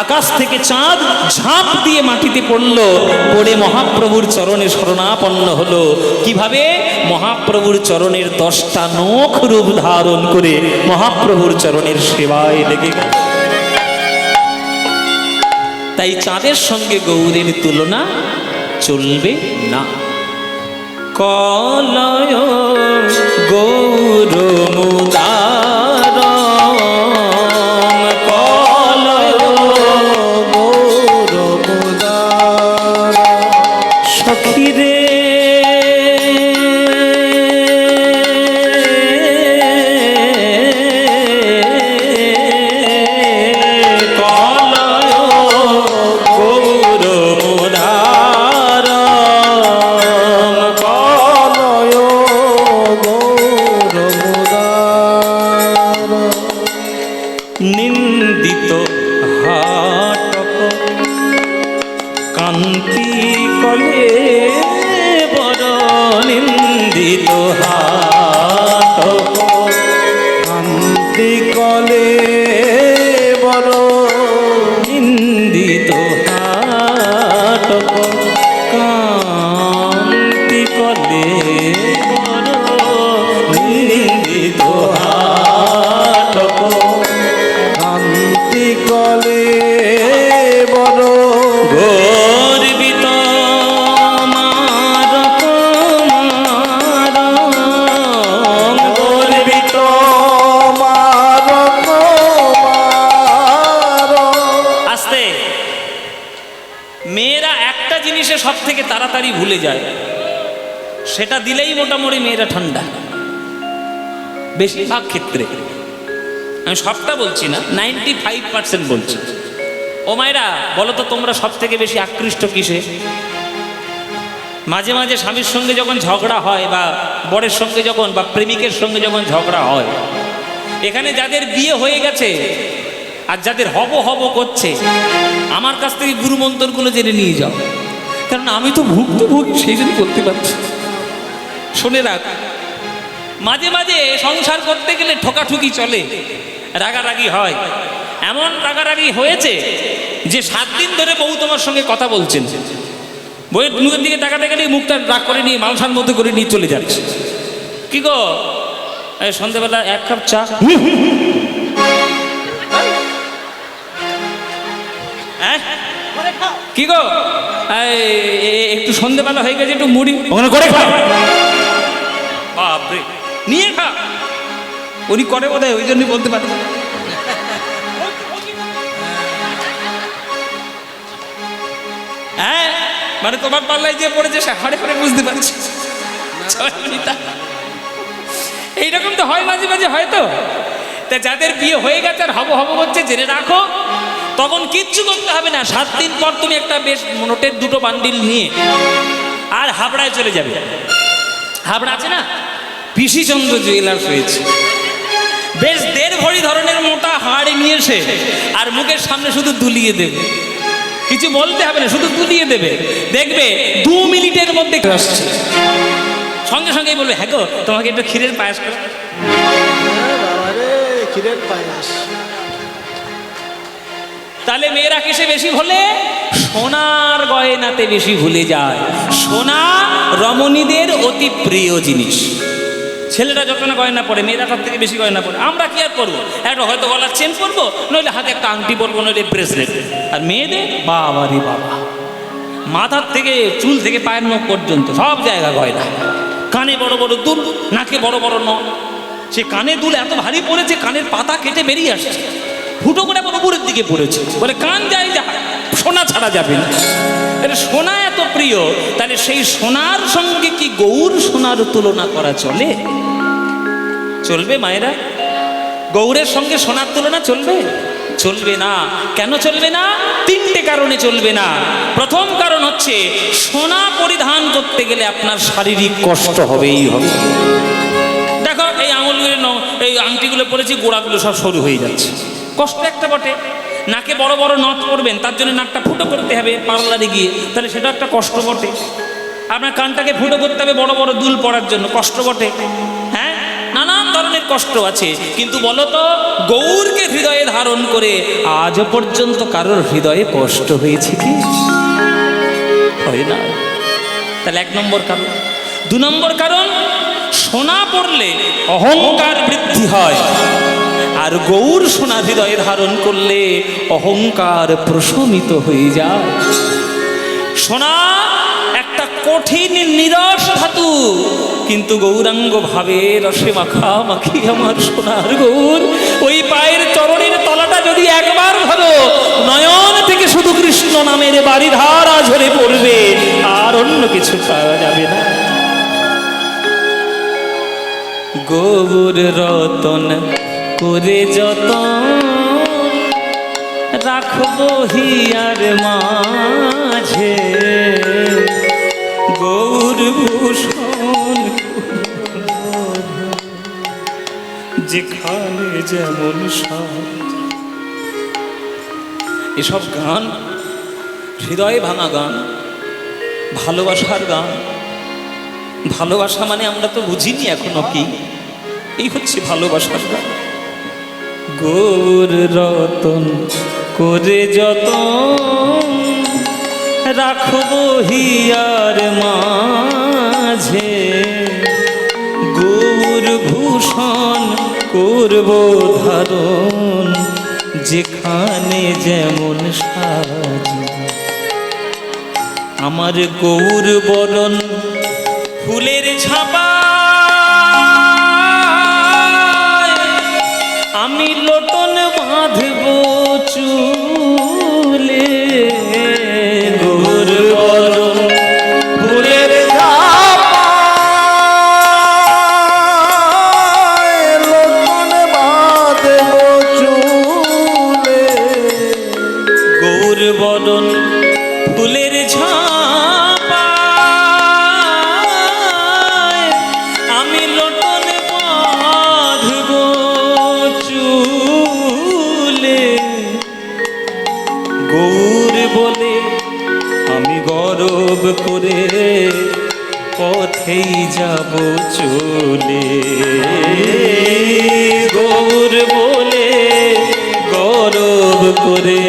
আকাশ থেকে চাঁদ ঝাঁপ দিয়ে মাটিতে পড়লো, পড়ে মহাপ্রভুর চরণে শরণাপন্ন হলো। কিভাবে? মহাপ্রভুর চরণের 10টা নখ রূপ ধারণ করে মহাপ্রভুর চরণের সেবায় লেগে গেল। তাই চাঁদের সঙ্গে গৌরের তুলনা চলবে না। কলয় গৌর মুদার, কলয় গৌর মুদার, সখী রে নিন্দিত হাটক কান্তি কলে বড়, নিন্দিত হাটক কান্তি কলে বড়, নিন্দিত হাটক কান্তি কলে বড়, নিন্দিত হাটক কান্তি কলে বড়, গর্বিত মারক মারক, গর্বিত মারক মারক। আস্তে, মেয়েরা একটা জিনিসে সব থেকে তাড়াতাড়ি ভুলে যায়, সেটা দিলেই মোটামুটি মেয়েরা ঠান্ডা। বেশিরভাগ ক্ষেত্রে, আমি সবটা বলছি না, 95% বলছি। ও মায়েরা বলো তো, তোমরা সব থেকে বেশি আকৃষ্ট কিসে? মাঝে মাঝে স্বামীর সঙ্গে যখন ঝগড়া হয়, বা বরের সঙ্গে যখন, বা প্রেমিকের সঙ্গে যখন ঝগড়া হয়, এখানে যাদের বিয়ে হয়ে গেছে আর যাদের হব হব করছে, আমার কাছ থেকে গুরু মন্ত্রগুলো জেনে নিয়ে যাও, কারণ আমি তো ভুক্তভোগী, সেই জন্য করতে পারছি। শুনে রাখ, মাঝে মাঝে সংসার করতে গেলে ঠোকাঠুকি চলে, রাগারাগি হয়। এমন রাগারাগি হয়েছে যে 7 দিন ধরে বউ তোমার সঙ্গে কথা বলছেন, বউয়ের মুখের দিকে তাকাতে গেলে মুখটা রাগ করে নিয়ে মালসার মধ্যে করে নিয়ে চলে যাচ্ছে। কি গো, সন্ধ্যেবেলা 1 কাপ চা? হ্যাঁ, কি কি গো একটু সন্ধেবেলা হয়ে গেছে, একটু মুড়ি ওখানে করে খা। বাপরে, নিয়ে খা। উনি করে বোধ হয়, ওই জন্যই বলতে পারে। হ্যাঁ, মানে তোমার পাল্লায় যে পড়েছে সে হাড়ে হাড়ে বুঝতে পারছি। এইরকম তো হয়, মাঝে মাঝে হয়তো। তা যাদের বিয়ে হয়ে গেছে আর হব হচ্ছে, জেনে রাখো তখন কিচ্ছু করতে হবে না। 7 দিন পর তুমি একটা বেশ নোটের 2টো বান্ডিল নিয়ে আর হাবড়ায় চলে যাবে। হাবড়া আছে না, পিসিচন্দ্র জুয়েলার্স হয়েছে, বেশ 1.5 ভরি ধরনের মোটা হাড়ি নিয়ে এসে আর মুখের সামনে শুধু দুলিয়ে দেবে, কিছু বলতে হবে না, শুধু দুলিয়ে দেবে। দেখবে 2 মিনিটের মধ্যে আসছে, সঙ্গে সঙ্গেই বলবে হ্যাঁ গো তোমাকে একটু ক্ষীরের পায়েস করো। ক্ষীরের পায়েস। তাহলে মেয়েরা কিসে বেশি ভোলে? সোনার গয়নাতে বেশি ভুলে যায়। সোনা রমণীদের অতি প্রিয় জিনিস। ছেলেরা যত না গয়না পরে, মেয়েরা তার থেকে বেশি গয়না পরে। আমরা কি আর করবো, একটা হয়তো গলার চেন পরবো, নইলে হাতে একটা আংটি পরবো, নইলে ব্রেসলেট। আর মেয়েদের বাবারে বাবা, মাথার থেকে চুল থেকে পায়ের নখ পর্যন্ত সব জায়গা গয়না। কানে বড় বড় দুল, নাকে বড় বড় নখ। সে কানে দুল এত ভারী পড়েছে, কানের পাতা কেটে বেরিয়ে আসছে, ফুটো করে আবার উপরের দিকে পড়েছে। বলে কান যায় যা, সোনা ছাড়া যাবে না। এটা সোনা এত প্রিয়, তাহলে সেই সোনার সঙ্গে কি গৌর সোনার তুলনা করা চলে? চলবে মায়েরা? গৌরের সঙ্গে সোনার তুলনা চলবে? চলবে না। কেন চলবে না? 3টে কারণে চলবে না। প্রথম কারণ হচ্ছে, সোনা পরিধান করতে গেলে আপনার শারীরিক কষ্ট হবেই হবে। দেখো এই আঙুলগুলো, এই আংটিগুলো পরেছি, গোড়াগুলো সব সরু হয়ে যাচ্ছে, কষ্ট একটা বটে। নাকে বড় বড় নথ পরবেন, তার জন্য নাকটা ফুটো করতে হবে পার্লারে গিয়ে, তাহলে সেটা একটা কষ্ট বটে। আপনার কানটাকে ফুটো করতে হবে বড় বড় দুল পরার জন্য, কষ্ট বটে। হ্যাঁ, নানান ধরনের কষ্ট আছে। কিন্তু বলো তো, গৌরকে হৃদয়ে ধারণ করে আজও পর্যন্ত কারোর হৃদয়ে কষ্ট হয়েছে কি? হয় না। তাহলে 1 নম্বর কারণ। 2 নম্বর কারণ, সোনা পড়লে অহংকার বৃদ্ধি হয়, আর গৌর সোনা হৃদয়ে ধারণ করলে অহংকার প্রশমিত হয়ে যায়। সোনা একটা কঠিন নিরস ধাতু, কিন্তু গৌরাঙ্গ ভাবে রসে মাখামাখি আমার সোনার গৌর। ওই পায়ের চরণের তলাটা যদি একবার ভালো, নয়ন থেকে শুধু কৃষ্ণ নামের বারিধারা ঝরে পড়বে, আর অন্য কিছু পাওয়া যাবে না। গৌর রতন করে যতন রাখবো হিয়ার মাঝে, গৌর ভূষণ যেখানে যেমন সাজ। এসব গান হৃদয়ে ভাঙা গান, ভালোবাসার গান। ভালোবাসা মানে আমরা তো বুঝিনি এখনো কি, এই হচ্ছে ভালোবাসার গান। গৌর রতন করে যতন রাখবো হিয়ার মাঝে, গৌর ভূষণ করব ধারণ যেখানে যেমন সাজ। আমার গৌর বরণ ফুলের ঝাপা, আমি লোটন বাঁধব চুলে। গৌর বরণ ফুলের ঝাপা, লোটন বাঁধব চুলে। গৌর বরণ ফুলের ঝাপা, আমি লোটন বাঁধব চুলে। গৌর বলে আমি গৌরব করে পথেই যাব চলে। গৌর বলে গৌরব করে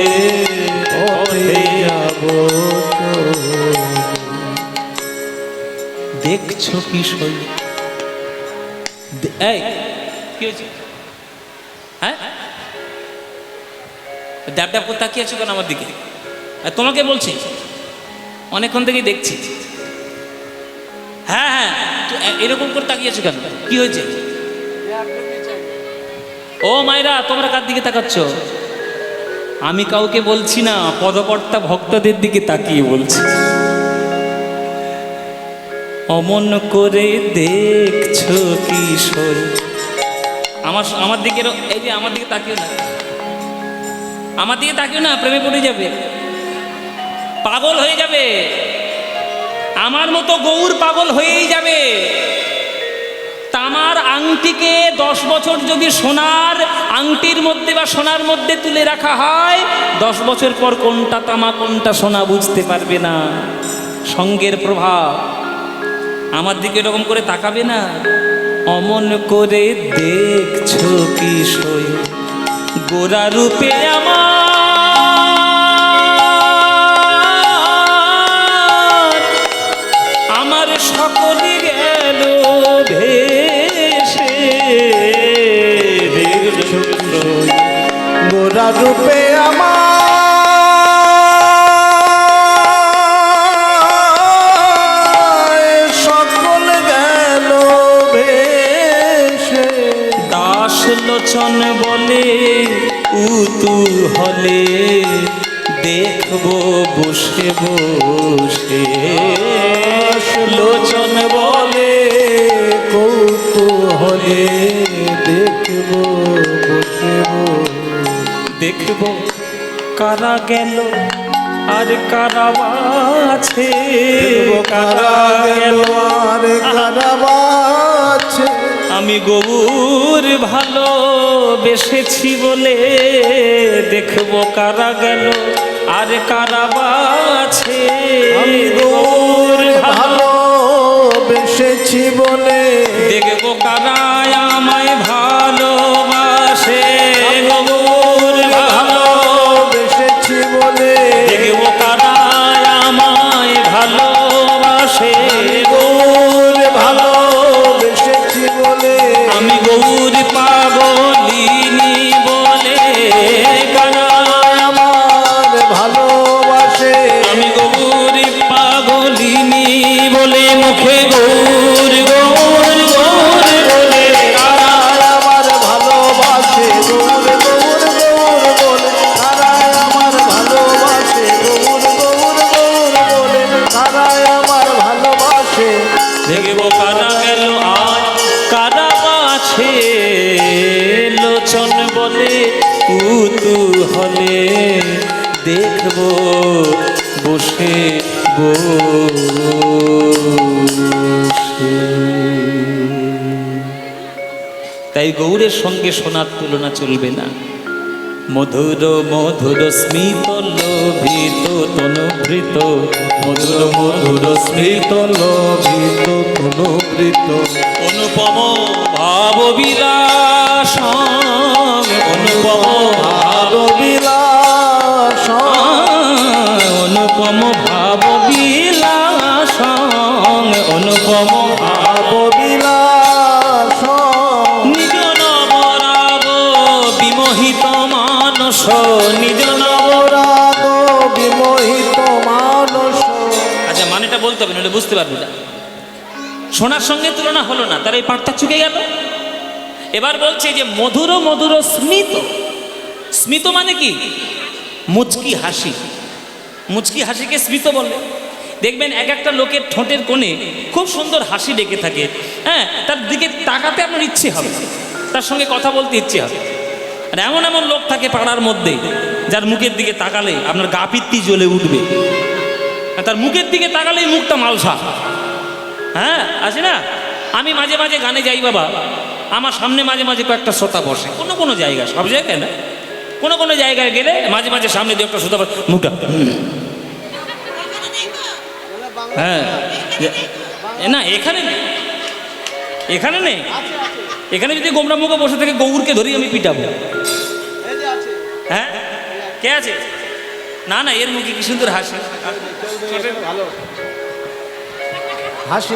পথেই যাব চলে। দেখছো কি সই? এই কি হয়েছে? হ্যাঁ, ড্যাব ড্যাব করে তাকিয়ে আছো কেন আমার দিকে? তোমাকে বলছি অনেকক্ষণ থেকেই দেখছি। হ্যাঁ হ্যাঁ, তো এরকম করে তাকিয়েছো কেন? কি হয়েছে? ও মায়েরা, তোমরা কার দিকে তাকাচ্ছ? আমি কাউকে বলছি না, পদকর্তা ভক্তদের দিকে তাকিয়ে বলছি। অমন করে দেখছো কিশোর, আমার দিকে, এই যে আমার দিকে তাকিও না, আমার দিকে তাকিও না, প্রেমে পড়ে যাবে, পাগল হয়ে যাবে। আমার মতো গৌর পাগল হয়েই যাবে। তামার আংটিকে 10 বছর যদি সোনার আংটির মধ্যে বা সোনার মধ্যে তুলে রাখা হয়, 10 বছর পর কোনটা তামা কোনটা সোনা বুঝতে পারবে না। সঙ্গের প্রভাব। আমার দিকে এরকম করে তাকাবে না। অমন করে দেখছো কিশোর, গোরা রূপে আমার সকলে গেল ভেসে। গোরা রূপে আমার সকল গেল ভেসে। দাস লোচন বলে উতু হলে দেখবো বসে বসে। লোচন বলে কৌতূহলে দেখব বসে দেখবো কারা গেল আর কারা আছে, কারা গেল আর কারা বাছে। আমি গৌর ভালো বেসেছি বলে দেখবো কারা গেল আর কারা আছে। আমি গৌর ভালো বেসেছি বলে দেখবো কারা আমায় ভালোবাসে। গৌর ভালো বেসেছি বলে দেখবো কারা আমায় ভালোবাসে। গৌর ভালো বেসেছি বলে আমি গৌর পাগলিনী বলে কারা আমার ভালোবাসে। আমি গৌর পাগলিনী বলে মুখে গৌর গৌর গৌর বলে কারা আমার ভালোবাসে গৌর গৌর গৌর বলে। কারায় আমার ভালোবাসে গৌর গৌর গৌর বলে। কারায় আমার ভালোবাসে দেখবো কারা গেল আর কারা আছে। লোচন বলে উতু হলে দেখবো বসে বসে। তাই গৌরের সঙ্গে সোনার তুলনা চলবে না। মধুর মধুর স্মিত লোভিত তনুভৃত, মধুর মধুর স্মিত লোভিত তনুবৃত অনুপম ভাব বিলাস, অনুপম ভাব বিলাস অনুপম ভাব বিলাস, অনুপম ভাব বিলাস নিজ নবরাগ বিমোহিত মানস, নিজ রাগ বিমোহিত মানস। আচ্ছা, মানেটা বলতে হবে, নইলে বুঝতে পারবি না। সোনার সঙ্গে তুলনা হলো না, তার এই পাঠটা চুকে গেল। এবার বলছে যে মধুর মধুর স্মিত। স্মিত মানে কি? মুচকি হাসি। মুচকি হাসিকে স্মিত বলে। দেখবেন এক একটা লোকের ঠোঁটের কোণে খুব সুন্দর হাসি ডেকে থাকে। হ্যাঁ, তার দিকে তাকাতে আপনার ইচ্ছে হবে, তার সঙ্গে কথা বলতে ইচ্ছে হবে। আর এমন এমন লোক থাকে পাড়ার মধ্যে, যার মুখের দিকে তাকালে আপনার গা পিত্তি জ্বলে উঠবে। তার মুখের দিকে তাকালেই মুখটা মালসা। হ্যাঁ, আছে না? আমি মাঝে মাঝে গানে যাই বাবা, আমার সামনে মাঝে মাঝে কয়েকটা শ্রোতা বসে, কোনো কোনো জায়গায়, সব জায়গায় না, কোনো কোনো জায়গায় গেলে মাঝে মাঝে সামনে দিয়ে একটা শ্রোতা বসে, মুখটা হ্যাঁ না, এখানে নেই, এখানে নেই। এখানে যদি গোমরা মুখে বসে থেকে গৌরকে ধরি আমি পিটাবো। হ্যাঁ, কে আছে? না না, এর মুখে কি সুন্দর হাসি, ভালো হাসি,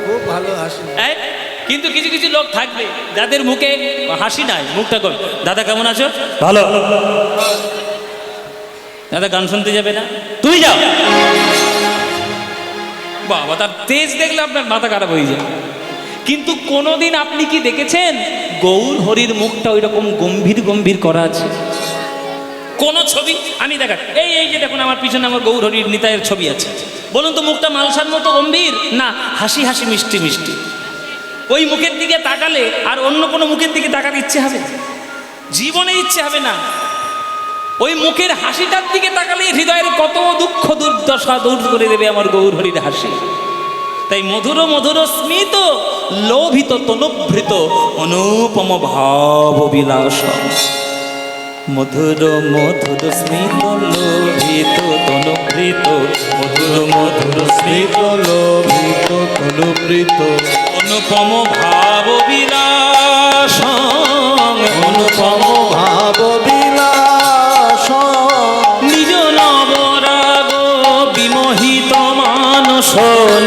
খুব ভালো হাসি। কিন্তু কিছু কিছু লোক থাকবে যাদের মুখে হাসি নাই, মুখটা কর। দাদা কেমন আছো? ভালো। দাদা গান শুনতে যাবে না? তুমি যাও। বাবা, তার তেজ দেখলে আপনার মাথা খারাপ হয়ে যায়। কিন্তু কোনোদিন আপনি কি দেখেছেন গৌর হরির মুখটা ওই রকম গম্ভীর গম্ভীর করা আছে? কোন ছবি আমি দেখা, এই এই যে দেখুন আমার পিছনে আমার গৌর হরির নিতাইয়ের ছবি আছে, বলুন তো মুখটা মালসার মতো গম্ভীর না হাসি হাসি মিষ্টি মিষ্টি? ওই মুখের দিকে তাকালে আর অন্য কোনো মুখের দিকে তাকাতে ইচ্ছে হবে? জীবনে ইচ্ছে হবে না। ওই মুখের হাসিটার দিকে তাকালে হৃদয়ের কত দুঃখ দুর্দশা দূর করে দেবে আমার গৌর হরির হাসি। তাই মধুর মধুর স্মিত লোভিত তনুভৃত অনুপম ভাব বিলাস, মধুর মধুর স্মিত লোভিত তনুভৃত, মধুর মধুর স্মিত লোভিত তনুভৃত অনুপম ভাব বিলাস, অনুপম ভাব বিলাস, নিজ নবরাগ বিমোহিত মানস,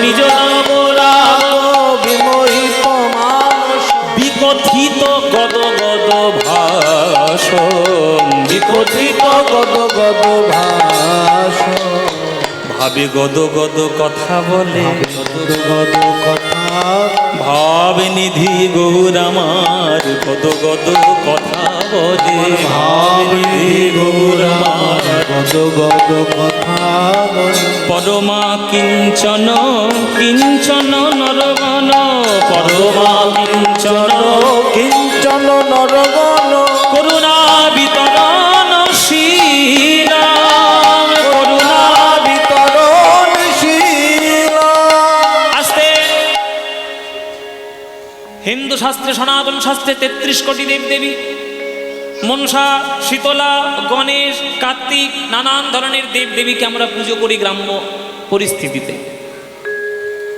নিজ নবরাগ বিমোহিত মানস, বিকথিত গদ গদ ভাস, বিকথিত গদ গদ ভাস, ভাবে গদ গদ কথা বলে, গদ গদ কথা, ভাব নিধি গৌর আমার গদ গদ কথা বলে, ভাব নিধি গৌর আমার গদ গদ কথা বলে, পরমা কিঞ্চন কিঞ্চন নরগণ, পরমা কিঞ্চন কিঞ্চন নরগণ, করুণা বিতরণশীল, করুণা বিতরণশীল। আস্তে। হিন্দু শাস্ত্রে সনাতন শাস্ত্রে ৩৩ কোটি দেবদেবী, মনসা শীতলা গণেশ কার্তিক নানান ধরনের দেবদেবীকে আমরা পুজো করি গ্রাম্য পরিস্থিতিতে।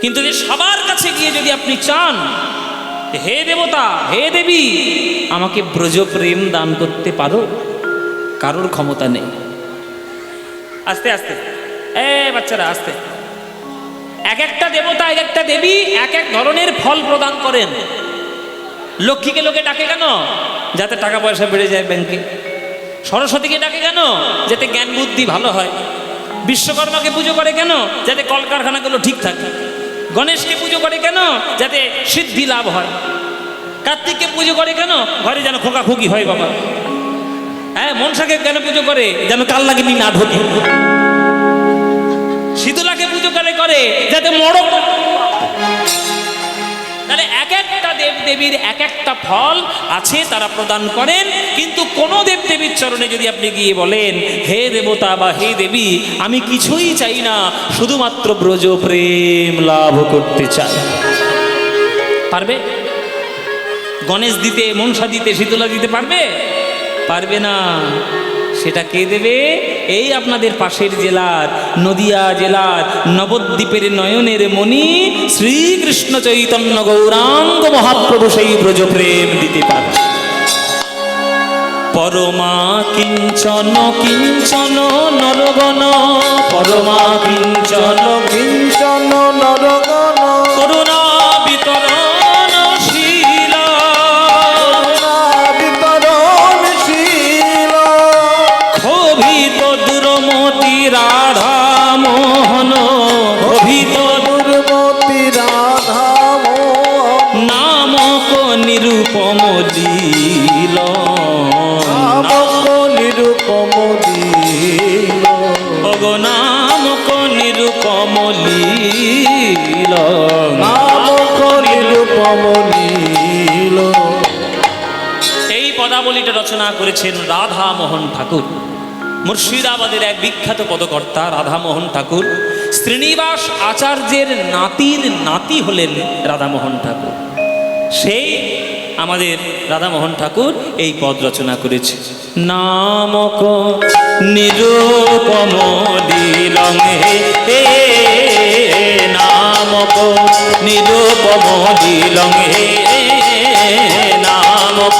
কিন্তু যে সবার কাছে গিয়ে যদি আপনি চান হে দেবতা হে দেবী আমাকে ব্রজ প্রেম দান করতে পারো, কারোর ক্ষমতা নেই। আস্তে আস্তে বাচ্চারা আস্তে। এক একটা দেবতা এক একটা দেবী এক এক ধরনের ফল প্রদান করেন। লক্ষ্মীকে লোকে ডাকে কেন? যাতে টাকা পয়সা বেড়ে যায় ব্যাংকে। সরস্বতীকে ডাকে কেন? যাতে জ্ঞান বুদ্ধি ভালো হয়। বিশ্বকর্মাকে পুজো করে কেন? যাতে কলকারখানাগুলো ঠিক থাকে। গণেশকে পুজো করে কেন? যাতে সিদ্ধি লাভ হয়। কার্তিককে পুজো করে কেন? ঘরে যেন খোকাখুকি হয় বাবা। হ্যাঁ, মনসাকে কেন পুজো করে? যেন কাল লাগিনি না ঢোকে। শীতলাকে পুজো করে যাতে মরক। তাহলে এক একটা দেবদেবীর এক একটা ফল আছে, তারা প্রদান করেন। কিন্তু কোন দেবদেবীর চরণে যদি আপনি গিয়ে বলেন হে দেবতা বা হে দেবী আমি কিছুই চাই না, শুধুমাত্র ব্রজ প্রেম লাভ করতে চাই, পারবে? গণেশ দিতে, মনসা দিতে, শীতলা দিতে পারবে? পারবে না। সেটা কে দেবে? এই আপনাদের পাশের জেলার নদিয়া জেলার নবদ্বীপের নয়নের মণি শ্রীকৃষ্ণ চৈতন্য গৌরাঙ্গ মহাপ্রভু সেই ব্রজ প্রেম দিতে পারে। পরমা কিঞ্চন কিঞ্চন নরগণ, পরমা কিঞ্চন কিঞ্চন নরগণ, করুণা বিতরণশীল, করুণা বিতরণশীল, ক্ষোভিত দুর্মতি রাধা মোহন, ক্ষোভিত দুর্মতি রাধা মোহন, নামক নিরূপম লীল, নামক নিরূপম লীল, নামক নিরূপম লীল, নামক নিরূপম লীল। এই পদাবলীটা রচনা করেছেন রাধা মোহন ঠাকুর, মুর্শিদাবাদের এক বিখ্যাত পদকর্তা রাধামোহন ঠাকুর। শ্রীনিবাস আচার্যের নাতির নাতি হলেন রাধামোহন ঠাকুর। সেই আমাদের রাধামোহন ঠাকুর এই পদ রচনা করেছে। নামক নিরূপম লীলং হে, নামক নিরূপম লীলং হে, নামক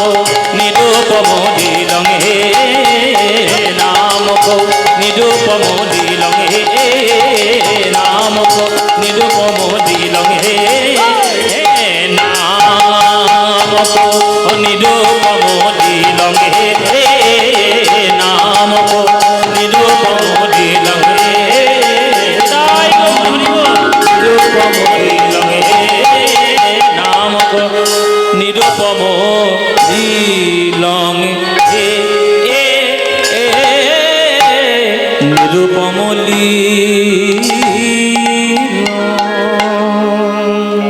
নিরূপম লীলং হে, নামক নিরূপম লীলং হে, নামক নিরূপম লীলং হে, নামক নিরূপম লীলং হে, নামক নিরূপম লীলং হে। নীলম